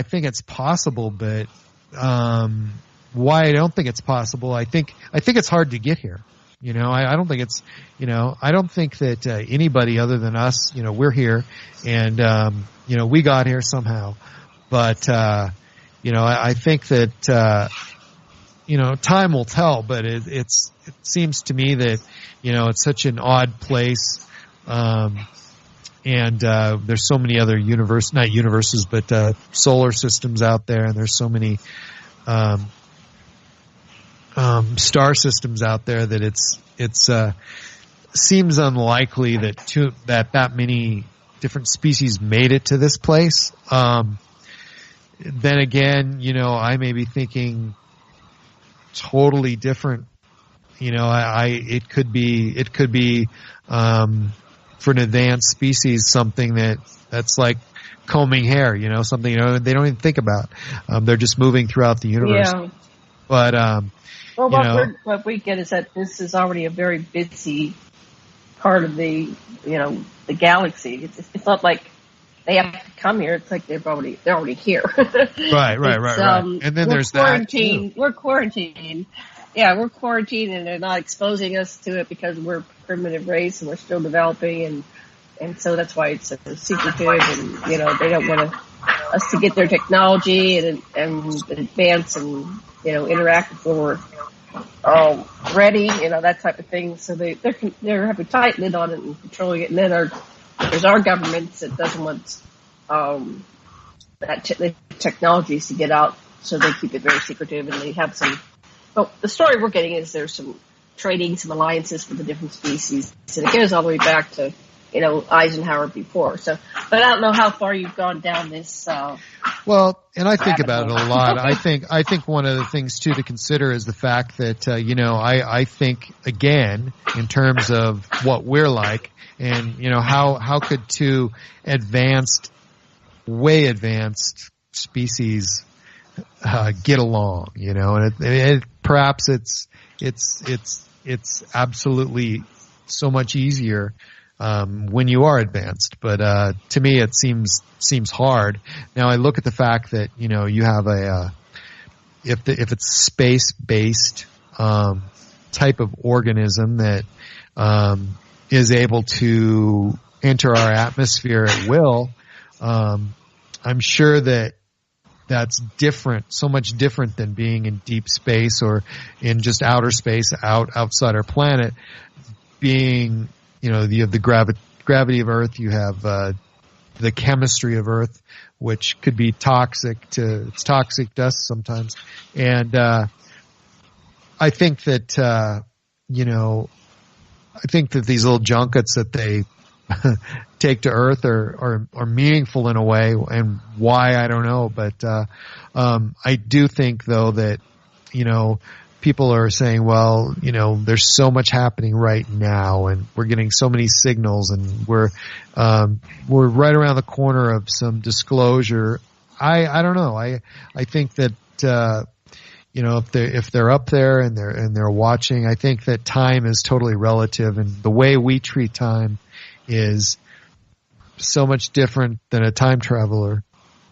think it's possible, but why I don't think it's possible. I think it's hard to get here. I don't think it's. I don't think that anybody other than us. We're here, and we got here somehow. But I think that time will tell. But it seems to me that it's such an odd place, and there's so many other not universes, but solar systems out there, and there's so many star systems out there that it's seems unlikely that many different species made it to this place. Then again, I may be thinking totally different. It could be for an advanced species something that's like combing hair. Something they don't even think about. They're just moving throughout the universe. Yeah. But what we get is that this is already a very busy part of the galaxy. It's not like they have to come here. It's like they're already here. Right. And then there's quarantined. that too. We're quarantined. Yeah, we're quarantined, and they're not exposing us to it because we're a primitive race and we're still developing, and so that's why it's so secretive. And they don't want us to get their technology and advance and interact before we're ready, that type of thing. So they're having a tight lid on it and controlling it. And then there's our government that doesn't want the technologies to get out, so they keep it very secretive. And they have some. Well, the story we're getting is there's some trading some alliances with the different species. And it goes all the way back to, Eisenhower before. So, but I don't know how far you've gone down this. Well, and I think about it a lot. I think one of the things too to consider is the fact that, I think again, in terms of what we're like and, how could two way advanced species, get along, and perhaps it's absolutely so much easier when you are advanced, but to me it seems hard. Now I look at the fact that you have if it's space based type of organism that is able to enter our atmosphere at will, I'm sure that's different, so much different than being in deep space or in just outer space outside our planet. Being, you have the gravity of Earth, you have the chemistry of Earth, which could be toxic to us sometimes. And I think that these little junkets that they take to Earth are meaningful in a way, and why I don't know, but I do think though that people are saying, well, there's so much happening right now, and we're getting so many signals, and we're right around the corner of some disclosure. I don't know. I think that if they're up there and they're watching, I think that time is totally relative, and the way we treat time is so much different than a time traveler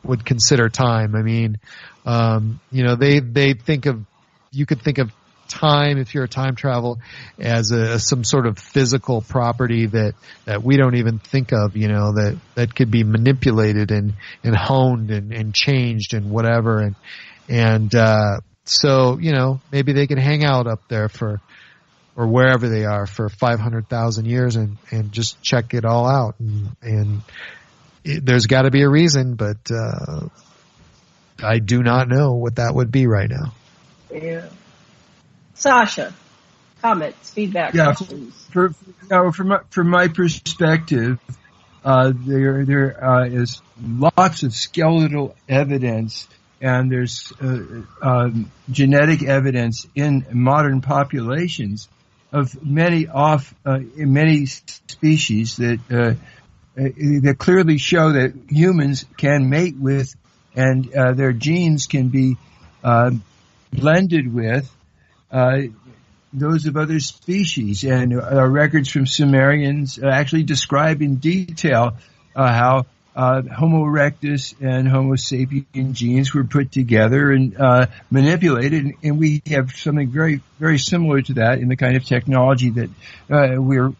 would consider time. I mean, they think of, you could think of time, if you're a time travel, as some sort of physical property that we don't even think of, that could be manipulated and honed and changed and whatever. So, maybe they can hang out up there or wherever they are for 500,000 years and just check it all out. And there's got to be a reason, but I do not know what that would be right now. Yeah. Sasha, comments, feedback, questions. From my perspective, there is lots of skeletal evidence, and there's genetic evidence in modern populations of many species that clearly show that humans can mate with, and their genes can be blended with those of other species. And records from Sumerians actually describe in detail how Homo erectus and Homo sapien genes were put together and manipulated, and we have something very, very similar to that in the kind of technology that we're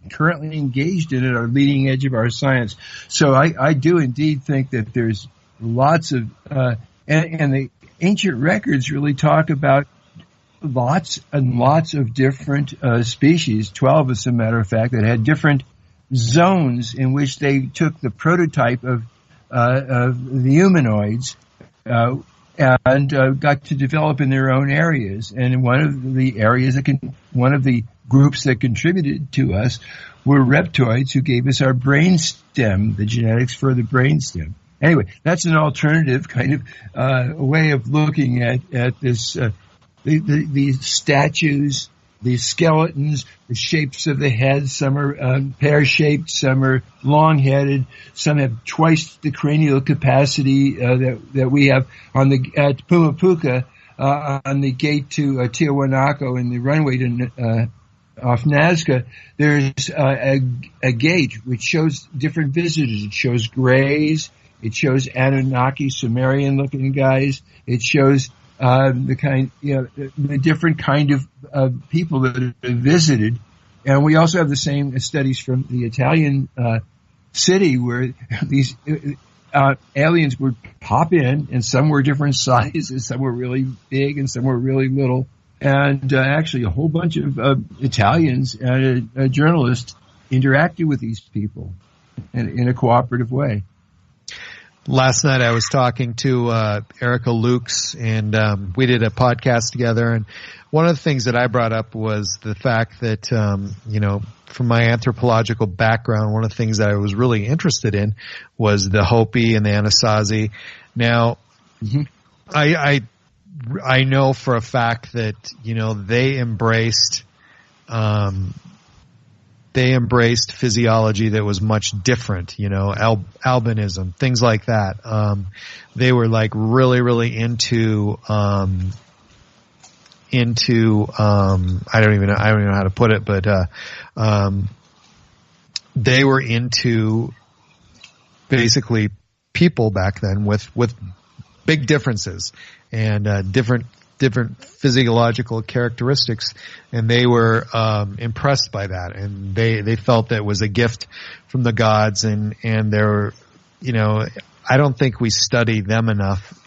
currently engaged in at our leading edge of our science. So I do indeed think that there's lots of and the ancient records really talk about lots and lots of different species, 12 as a matter of fact, that had different zones in which they took the prototype of the humanoids and got to develop in their own areas. And one of the areas one of the groups that contributed to us were reptoids, who gave us our brain stem, the genetics for the brain stem. Anyway, that's an alternative kind of way of looking at this. The statues, the skeletons, the shapes of the heads. Some are pear-shaped, some are long-headed, some have twice the cranial capacity that we have at Pumapuca on the gate to Tiahuanaco and the runway to off Nazca. There's a gate which shows different visitors. It shows Greys. It shows Anunnaki, Sumerian-looking guys. It shows the different kind of people that have visited. And we also have the same studies from the Italian city, where these aliens would pop in, and some were different sizes, some were really big, and some were really little. And actually a whole bunch of Italians and journalists interacted with these people in a cooperative way. last night I was talking to Erica Lukes, and we did a podcast together, and one of the things that I brought up was the fact that, from my anthropological background, one of the things that I was really interested in was the Hopi and the Anasazi. Now, I know for a fact that, they embraced physiology that was much different, albinism, things like that. They were like really, really into I don't even know how to put it, but they were into basically people back then with big differences and different physiological characteristics, and they were impressed by that, and they felt that it was a gift from the gods, and they're, I don't think we study them enough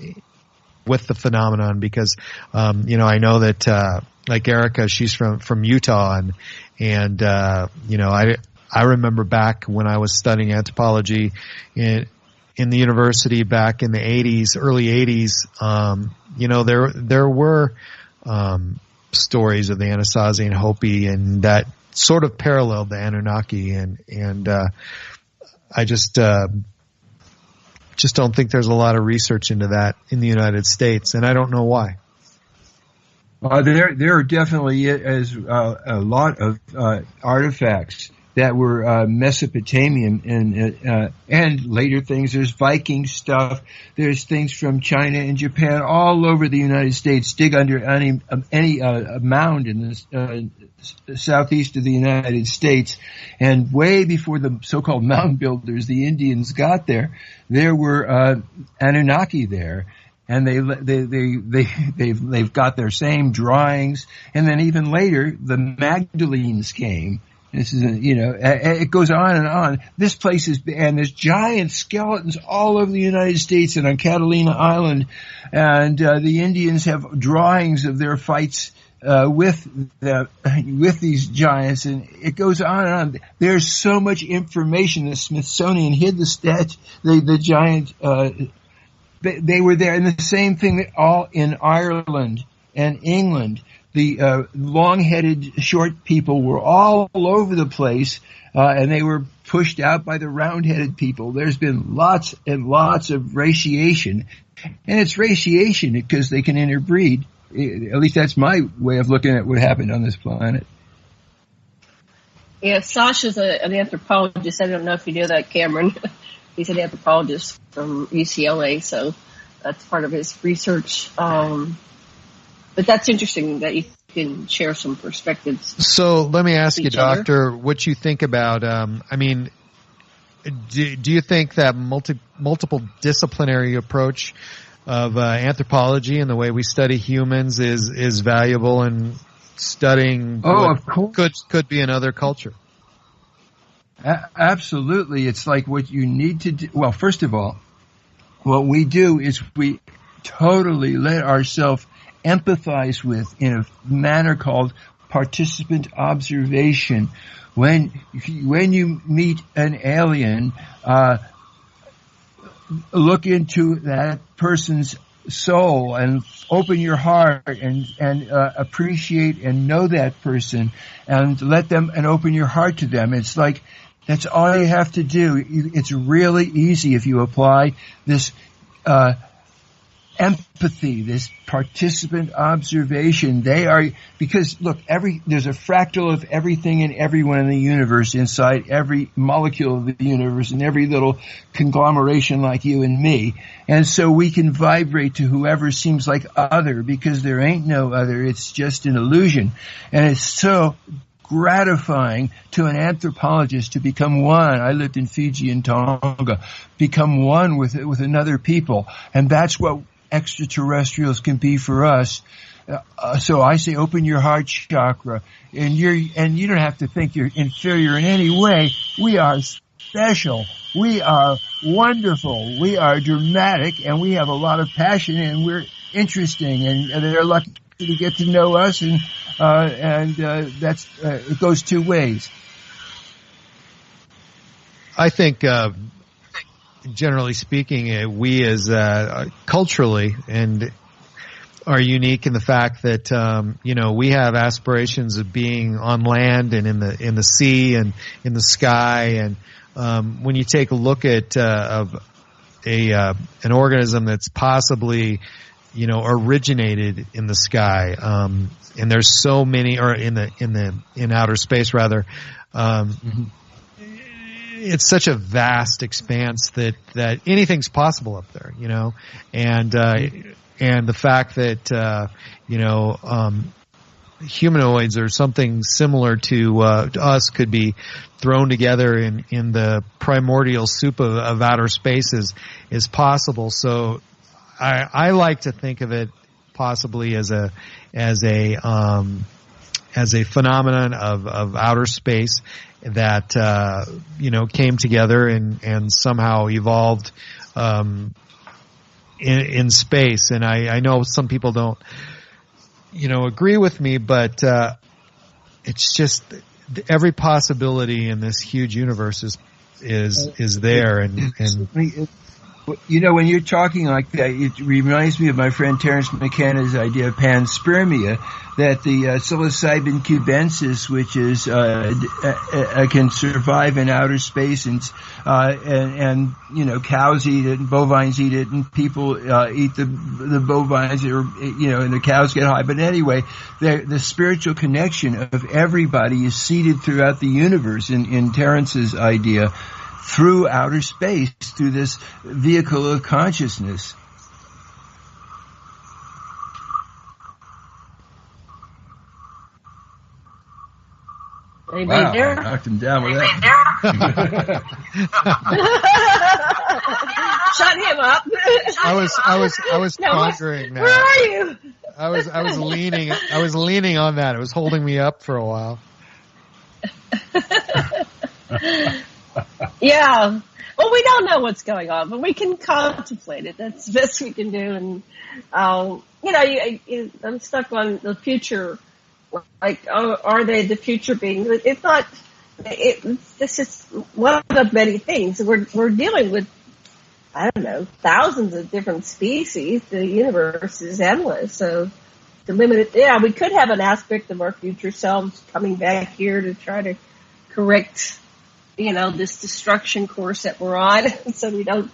with the phenomenon, because I know that like Erica, she's from Utah, and I remember back when I was studying anthropology in the university back in the 80s, early 80s, there were stories of the Anasazi and Hopi, and that sort of paralleled the Anunnaki, and I just don't think there's a lot of research into that in the United States, and I don't know why. There are definitely a lot of artifacts that were Mesopotamian and later things. There's Viking stuff. There's things from China and Japan all over the United States. Dig under any mound in the southeast of the United States, and way before the so-called mound builders, the Indians, got there were Anunnaki there. And they've got their same drawings, and then even later the Magdalenes came. This is it goes on and on. This place and there's giant skeletons all over the United States and on Catalina Island, and the Indians have drawings of their fights with these giants, and it goes on and on. There's so much information. The Smithsonian hid the giant. They were there, and the same thing all in Ireland and England. The long-headed, short people were all over the place, and they were pushed out by the round-headed people. There's been lots and lots of ratiation, and it's ratiation because they can interbreed. At least that's my way of looking at what happened on this planet. Yeah, Sasha's an anthropologist. I don't know if you know that, Cameron. He's an anthropologist from UCLA, so that's part of his research. But that's interesting that you can share some perspectives. So let me ask you, Doctor, what you think about, do you think that multiple disciplinary approach of anthropology and the way we study humans is valuable in studying of course. Could be another culture? Absolutely. It's like what you need to do. Well, first of all, what we do is we totally let ourselves empathize with in a manner called participant observation. When you meet an alien, look into that person's soul and open your heart and appreciate and know that person and let them and open your heart to them. It's like, that's all you have to do. It's really easy if you apply this empathy, this participant observation. Because look, there's a fractal of everything and everyone in the universe inside every molecule of the universe and every little conglomeration like you and me. And so we can vibrate to whoever seems like other, because there ain't no other. It's just an illusion. And it's so gratifying to an anthropologist to become one. I lived in Fiji and Tonga. Become one with another people. And that's what extraterrestrials can be for us. So I say open your heart chakra, and you don't have to think you're inferior in any way. We are special. We are wonderful. We are dramatic, and we have a lot of passion, and we're interesting, and they're lucky to get to know us, and that's it goes two ways. I think generally speaking, we as culturally and are unique in the fact that we have aspirations of being on land and in the sea and in the sky. And when you take a look at an organism that's possibly originated in the sky, and there's so many, or in outer space rather. It's such a vast expanse that anything's possible up there, and the fact that humanoids or something similar to us could be thrown together in the primordial soup of outer space is possible. So I like to think of it possibly as a phenomenon of outer space that came together and somehow evolved in space. And I know some people don't agree with me, but it's just every possibility in this huge universe is there. And when you're talking like that, it reminds me of my friend Terence McKenna's idea of panspermia, that the psilocybin cubensis, which is can survive in outer space, and cows eat it, and bovines eat it, and people eat the bovines, and the cows get high. But anyway, the spiritual connection of everybody is seeded throughout the universe in Terence's idea, through outer space, through this vehicle of consciousness. Anybody there? I knocked him down with that. Shut him up. I was pondering that. Where are you? I was leaning on that. It was holding me up for a while. Yeah. Well, we don't know what's going on, but we can contemplate it. That's the best we can do. And, I'm stuck on the future. Like, are they the future being? It's not. This is one of many things. We're dealing with, I don't know, thousands of different species. The universe is endless. So to limit it, we could have an aspect of our future selves coming back here to try to correct, this destruction course that we're on, so we don't,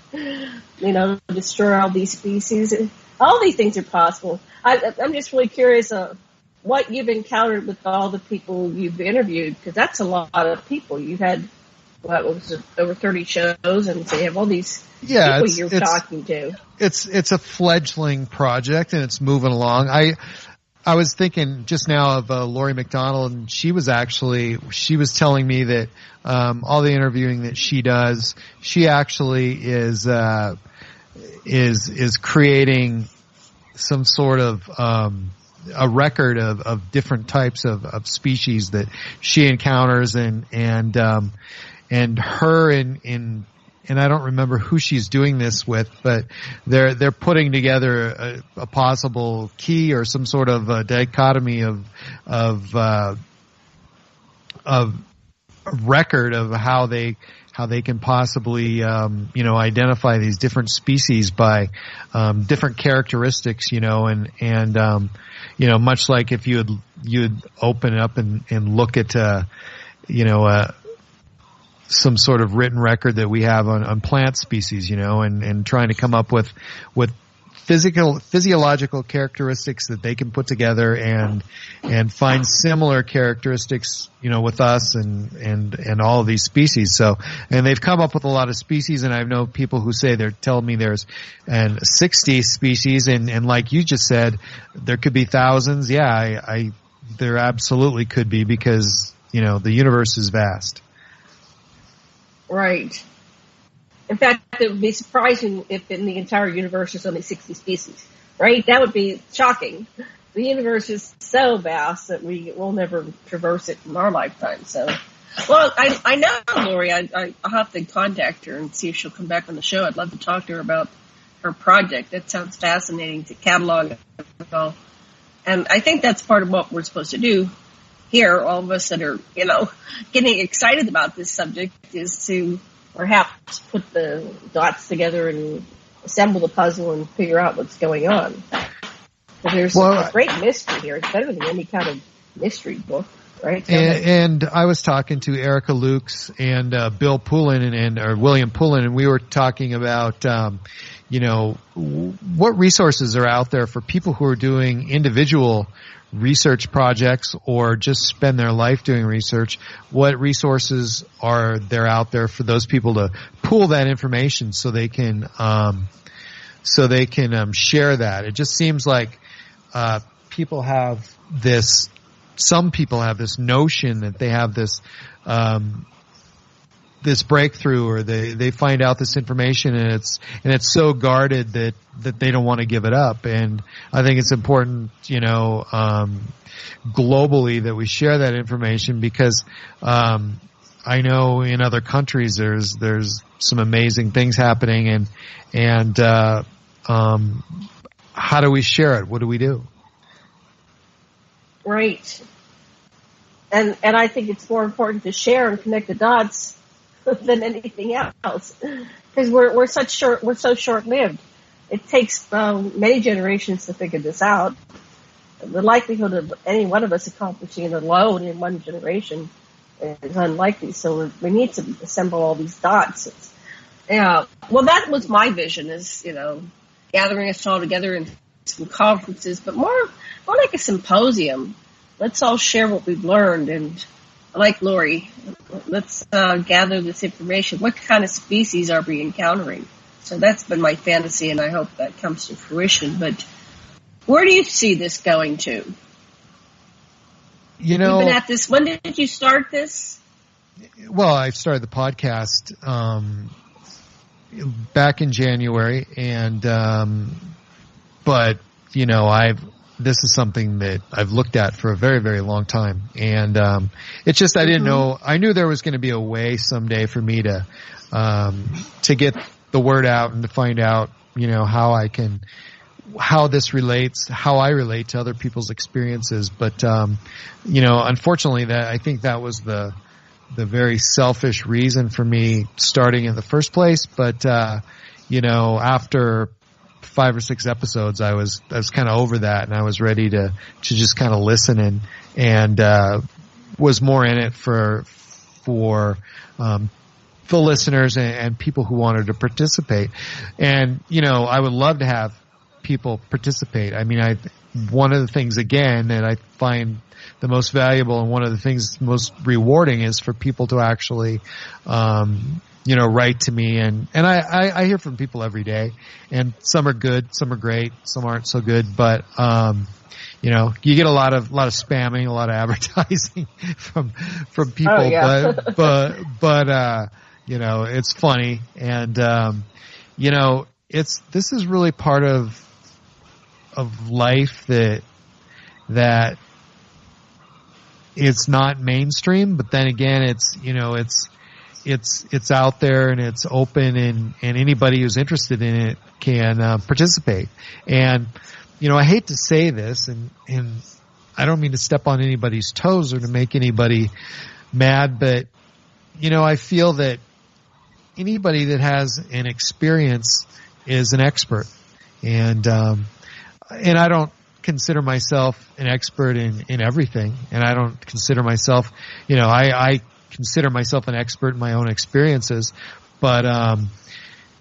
destroy all these species. All these things are possible. I'm just really curious what you've encountered with all the people you've interviewed, because that's a lot of people. You've had, over 30 shows, and so you have all these people you're talking to. It's a fledgling project, and it's moving along. I was thinking just now of Lori McDonald, and she was telling me that all the interviewing that she does, she actually is creating some sort of a record of different types of species that she encounters, and her and I don't remember who she's doing this with, but they're putting together a possible key or some sort of dichotomy of record of how they can possibly identify these different species by different characteristics, and much like if you'd open it up and look at some sort of written record that we have on plant species, and trying to come up with physiological characteristics that they can put together and find similar characteristics, with us and all of these species. So, and they've come up with a lot of species, and I know people who say they're telling me there's 60 species, and like you just said, there could be thousands. Yeah, there absolutely could be, because, the universe is vast. Right. In fact, it would be surprising if in the entire universe there's only 60 species, right? That would be shocking. The universe is so vast that we will never traverse it in our lifetime. So, well, I know Lori. I'll have to contact her and see if she'll come back on the show. I'd love to talk to her about her project. That sounds fascinating, to catalog it all. And I think that's part of what we're supposed to do here. All of us that are, getting excited about this subject, is to perhaps put the dots together and assemble the puzzle and figure out what's going on. But there's a great mystery here. It's better than any kind of mystery book, right? And I was talking to Erica Lukes and Bill Poulin or William Poulin, and we were talking about what resources are out there for people who are doing individual research projects or just spend their life doing research. What resources are there out there for those people to pool that information so they can share that? It just seems like people have this. Some people have this notion that they have this this breakthrough, or they find out this information and it's so guarded that they don't want to give it up. And I think it's important, globally that we share that information, because I know in other countries there's some amazing things happening, and how do we share it? What do we do? Right. And I think it's more important to share and connect the dots than anything else, because we're so short-lived. It takes many generations to figure this out. The likelihood of any one of us accomplishing it alone in one generation is unlikely. So we need to assemble all these dots. Well, that was my vision: is gathering us all together in some conferences, but more like a symposium. Let's all share what we've learned, and like Lori, let's gather this information. What kind of species are we encountering? So that's been my fantasy, and I hope that comes to fruition. But where do you see this going to? You've been at this. When did you start this? Well, I started the podcast back in January, and this is something that I've looked at for a very, very long time. And it's just I didn't know. I knew there was going to be a way someday for me to get the word out and to find out, how this relates, how I relate to other people's experiences. But unfortunately, I think that was the very selfish reason for me starting in the first place. But after 5 or 6 episodes, I was kind of over that, and I was ready to just kind of listen and was more in it for the listeners and people who wanted to participate. And I would love to have people participate. I mean, one of the things again that I find the most valuable and one of the things most rewarding is for people to actually write to me, and I hear from people every day, and some are good, some are great, some aren't so good, but you get a lot of spamming, a lot of advertising from people. Oh, yeah. but it's funny, and this is really part of life that it's not mainstream, but then again it's out there and it's open, and anybody who's interested in it can participate. And I hate to say this, and I don't mean to step on anybody's toes or to make anybody mad, but I feel that anybody that has an experience is an expert, and I don't consider myself an expert in everything, and I don't consider myself, I consider myself an expert in my own experiences, but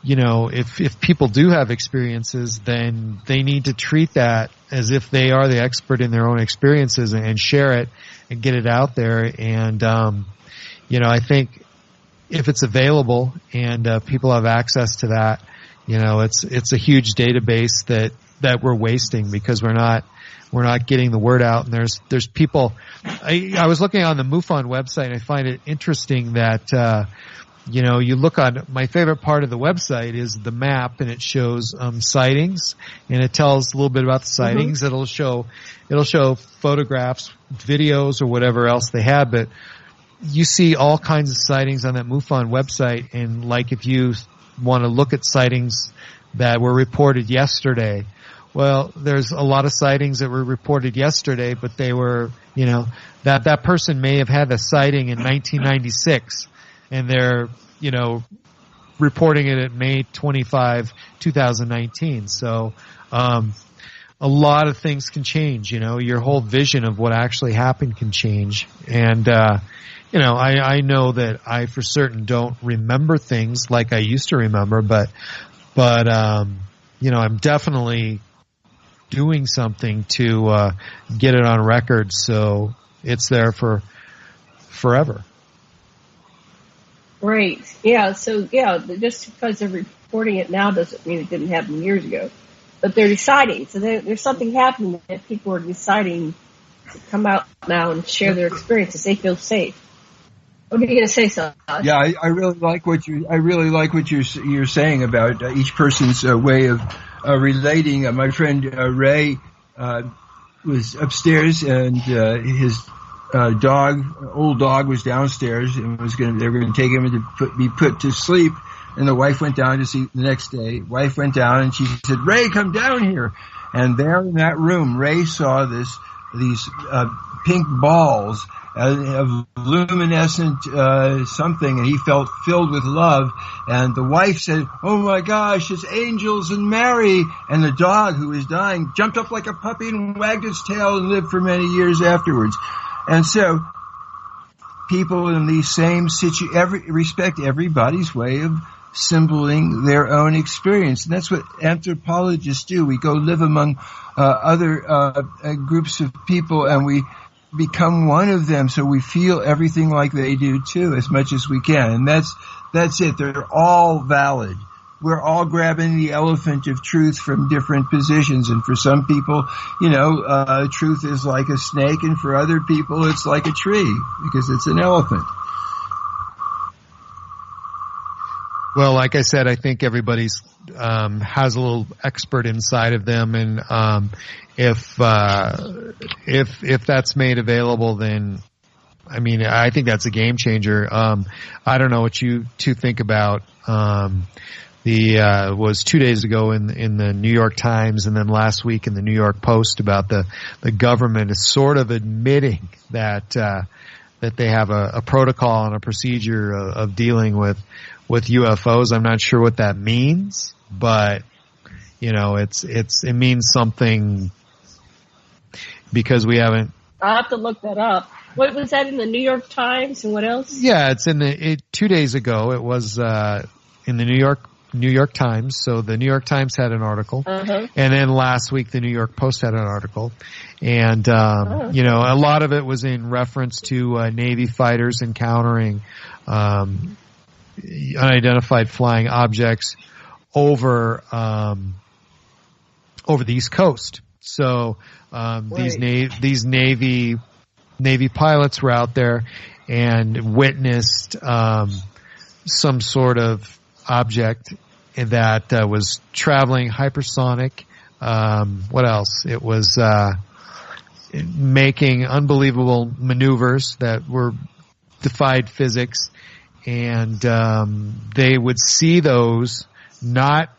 if people do have experiences, then they need to treat that as if they are the expert in their own experiences and share it and get it out there. And I think if it's available and people have access to that, it's a huge database that we're wasting because we're not getting the word out. And there's people. I was looking on the MUFON website, and I find it interesting that you look on, my favorite part of the website is the map, and it shows sightings, and it tells a little bit about the sightings. Mm-hmm. It'll show photographs, videos, or whatever else they have, but you see all kinds of sightings on that MUFON website. And like if you want to look at sightings that were reported yesterday, well, there's a lot of sightings that were reported yesterday, but they were, that person may have had a sighting in 1996, and they're, reporting it at May 25, 2019. So, a lot of things can change, your whole vision of what actually happened can change. And, I know that I for certain don't remember things like I used to remember, but, I'm definitely doing something to, get it on record. So it's there for forever. Right. Yeah. So, yeah, just because they're reporting it now doesn't mean it didn't happen years ago. But they're deciding. So there's something happening that people are deciding to come out now and share their experiences. They feel safe. What are you going to say, Sasha? Yeah, I really like what you're saying about each person's way of relating. My friend Ray was upstairs, and his old dog, was downstairs, and they were going to take him to be put to sleep. And the wife went down to see the next day. Wife went down and she said, "Ray, come down here." And there in that room, Ray saw these pink balls of luminescent something, and he felt filled with love. And the wife said, "Oh my gosh, it's angels and Mary." And the dog, who was dying, jumped up like a puppy and wagged its tail and lived for many years afterwards. And so people in these same respect everybody's way of symboling their own experience. And that's what anthropologists do. We go live among other groups of people, and we become one of them, so we feel everything like they do too, as much as we can. And that's it. They're all valid. We're all grabbing the elephant of truth from different positions. And for some people, truth is like a snake, and for other people it's like a tree, because it's an elephant. Well, like I said, I think everybody's has a little expert inside of them, and if that's made available, then I think that's a game changer. I don't know what you two think about was 2 days ago in the New York Times, and then last week in the New York Post, about the government is sort of admitting that they have a protocol and a procedure of dealing with UFOs. I'm not sure what that means, but it means something, because we haven't. I'll have to look that up. What was that in the New York Times, and what else? Yeah, it's 2 days ago. It was in the New York Times. So the New York Times had an article, and then last week the New York Post had an article, and a lot of it was in reference to Navy fighters encountering unidentified flying objects over the East Coast. So these Navy pilots were out there and witnessed some sort of object that was traveling hypersonic. What else? It was making unbelievable maneuvers that defied physics. And they would see those, not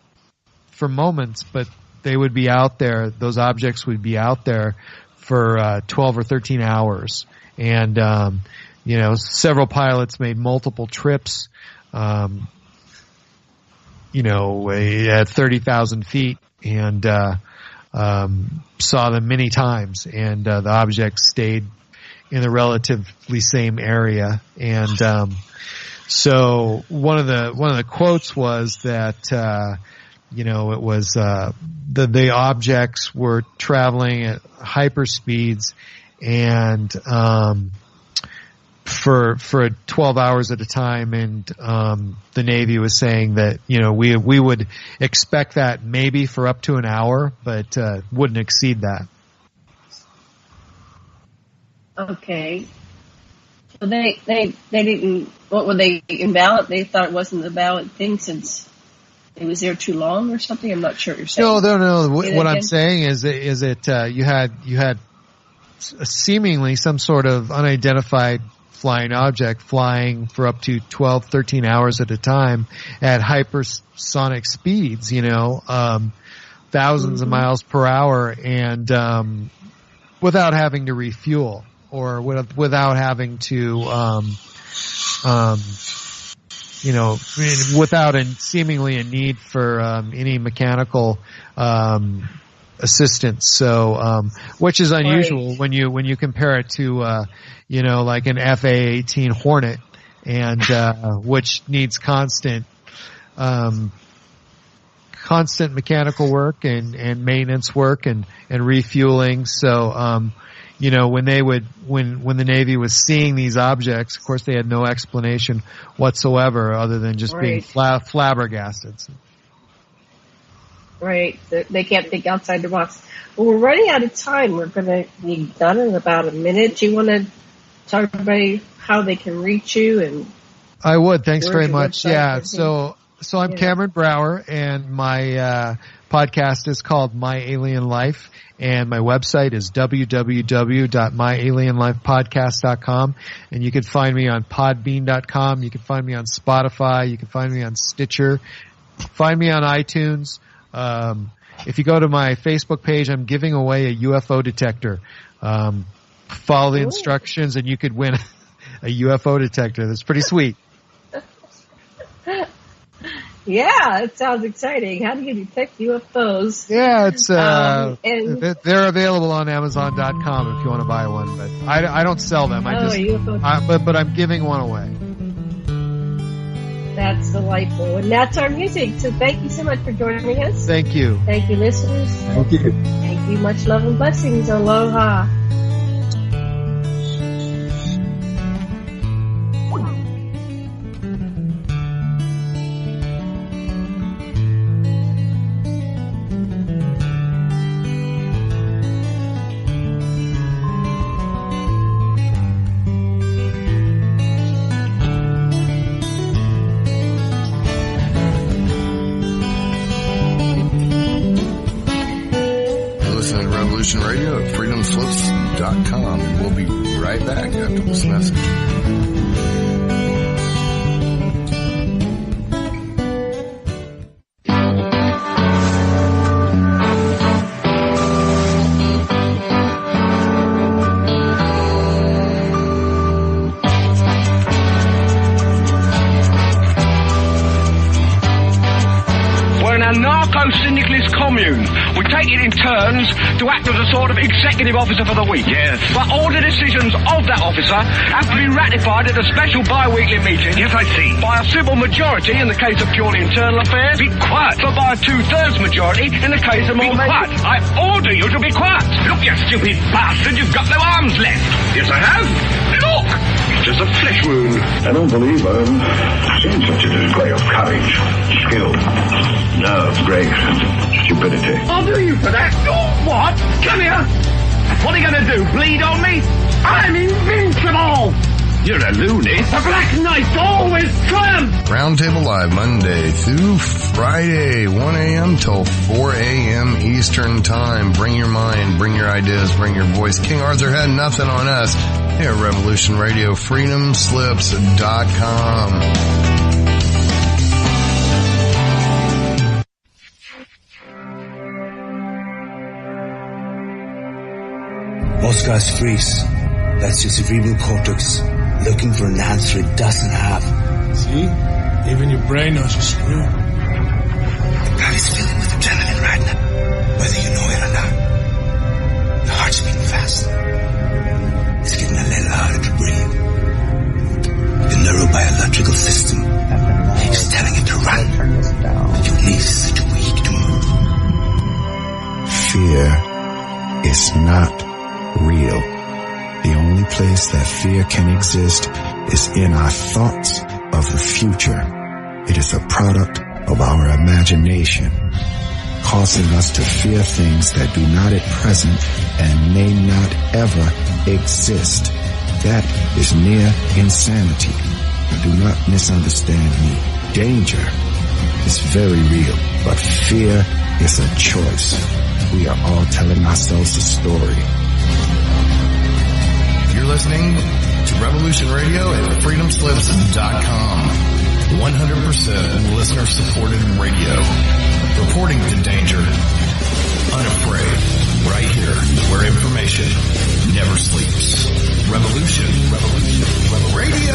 for moments, but they would be out there. Those objects would be out there for 12 or 13 hours. And several pilots made multiple trips, at 30,000 feet, and saw them many times. And the objects stayed in the relatively same area. And so one of the quotes was that it was the objects were traveling at hyperspeeds, and for 12 hours at a time, and the Navy was saying that we would expect that maybe for up to an hour, but wouldn't exceed that. Okay. So they didn't. What were they invalid? They thought it wasn't a valid thing since it was there too long or something. I'm not sure what you're saying. No. What I'm saying is you had seemingly some sort of unidentified flying object flying for up to 12, 13 hours at a time at hypersonic speeds. Thousands of miles per hour, and without having to refuel, or without having to, without seemingly a need for any mechanical assistance. So, which is unusual when you compare it to like an FA-18 Hornet, and which needs constant mechanical work and maintenance work and refueling. So, when the Navy was seeing these objects, of course they had no explanation whatsoever other than just being flabbergasted. Right. They can't think outside the box. Well, we're running out of time. We're going to be done in about a minute. Do you want to talk about how they can reach you? And I would. Thanks very much. Yeah. So I'm Cameron Brauer, and my podcast is called My Alien Life, and my website is www.myalienlifepodcast.com, and you can find me on podbean.com. You can find me on Spotify. You can find me on Stitcher. Find me on iTunes. If you go to my Facebook page, I'm giving away a UFO detector. Follow the instructions, and you could win a UFO detector. That's pretty sweet. Yeah, it sounds exciting. How do you detect UFOs? Yeah, it's they're available on Amazon.com if you want to buy one, but I don't sell them. But I'm giving one away. That's delightful, and that's our music. So thank you so much for joining us. Thank you. Thank you, listeners. Thank you. Thank you. Much love and blessings. Aloha. Radio at freedomslips.com. We'll be right back after this message. Narco-syndicalist commune. We take it in turns to act as a sort of executive officer for the week. Yes. But all the decisions of that officer have to be ratified at a special bi-weekly meeting. Yes, I see. By a civil majority in the case of purely internal affairs. Be quiet. But by a 2/3 majority in the case of more quiet. I order you to be quiet. Look, you stupid bastard, you've got no arms left. Yes, I have. Look! Just a flesh wound. I don't believe I've seen such a display of courage, skill, nerve, grace, stupidity. I'll do you for that. Oh, what? Come here. What are you going to do, bleed on me? I'm invincible. You're a loony. The Black Knight always triumphs. Roundtable Live Monday through Friday, 1 a.m. till 4 a.m. Eastern Time. Bring your mind, bring your ideas, bring your voice. King Arthur had nothing on us. Here at Revolution Radio, freedomslips.com. Most guys freeze. That's your cerebral cortex looking for an answer it doesn't have. See? Even your brain knows you're screwed. The body's filling with adrenaline right now, whether you know it or not. Your heart's beating fast. It's getting a little harder to breathe. The neurobiological system is telling it to run, but your knees are too weak to move. Fear is not real. The only place that fear can exist is in our thoughts of the future. It is a product of our imagination, causing us to fear things that do not at present and may not ever exist. That is near insanity. Do not misunderstand me. Danger is very real, but fear is a choice. We are all telling ourselves a story. You're listening to Revolution Radio at freedomslips.com. 100% listener-supported radio. Reporting to danger. Unafraid. Right here, where information never sleeps. Revolution Radio.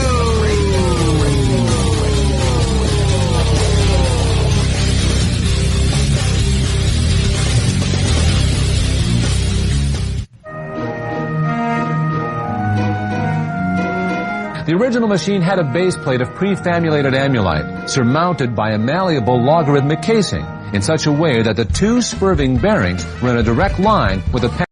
The original machine had a base plate of pre-famulated amulite, surmounted by a malleable logarithmic casing, in such a way that the two spurving bearings were in a direct line with the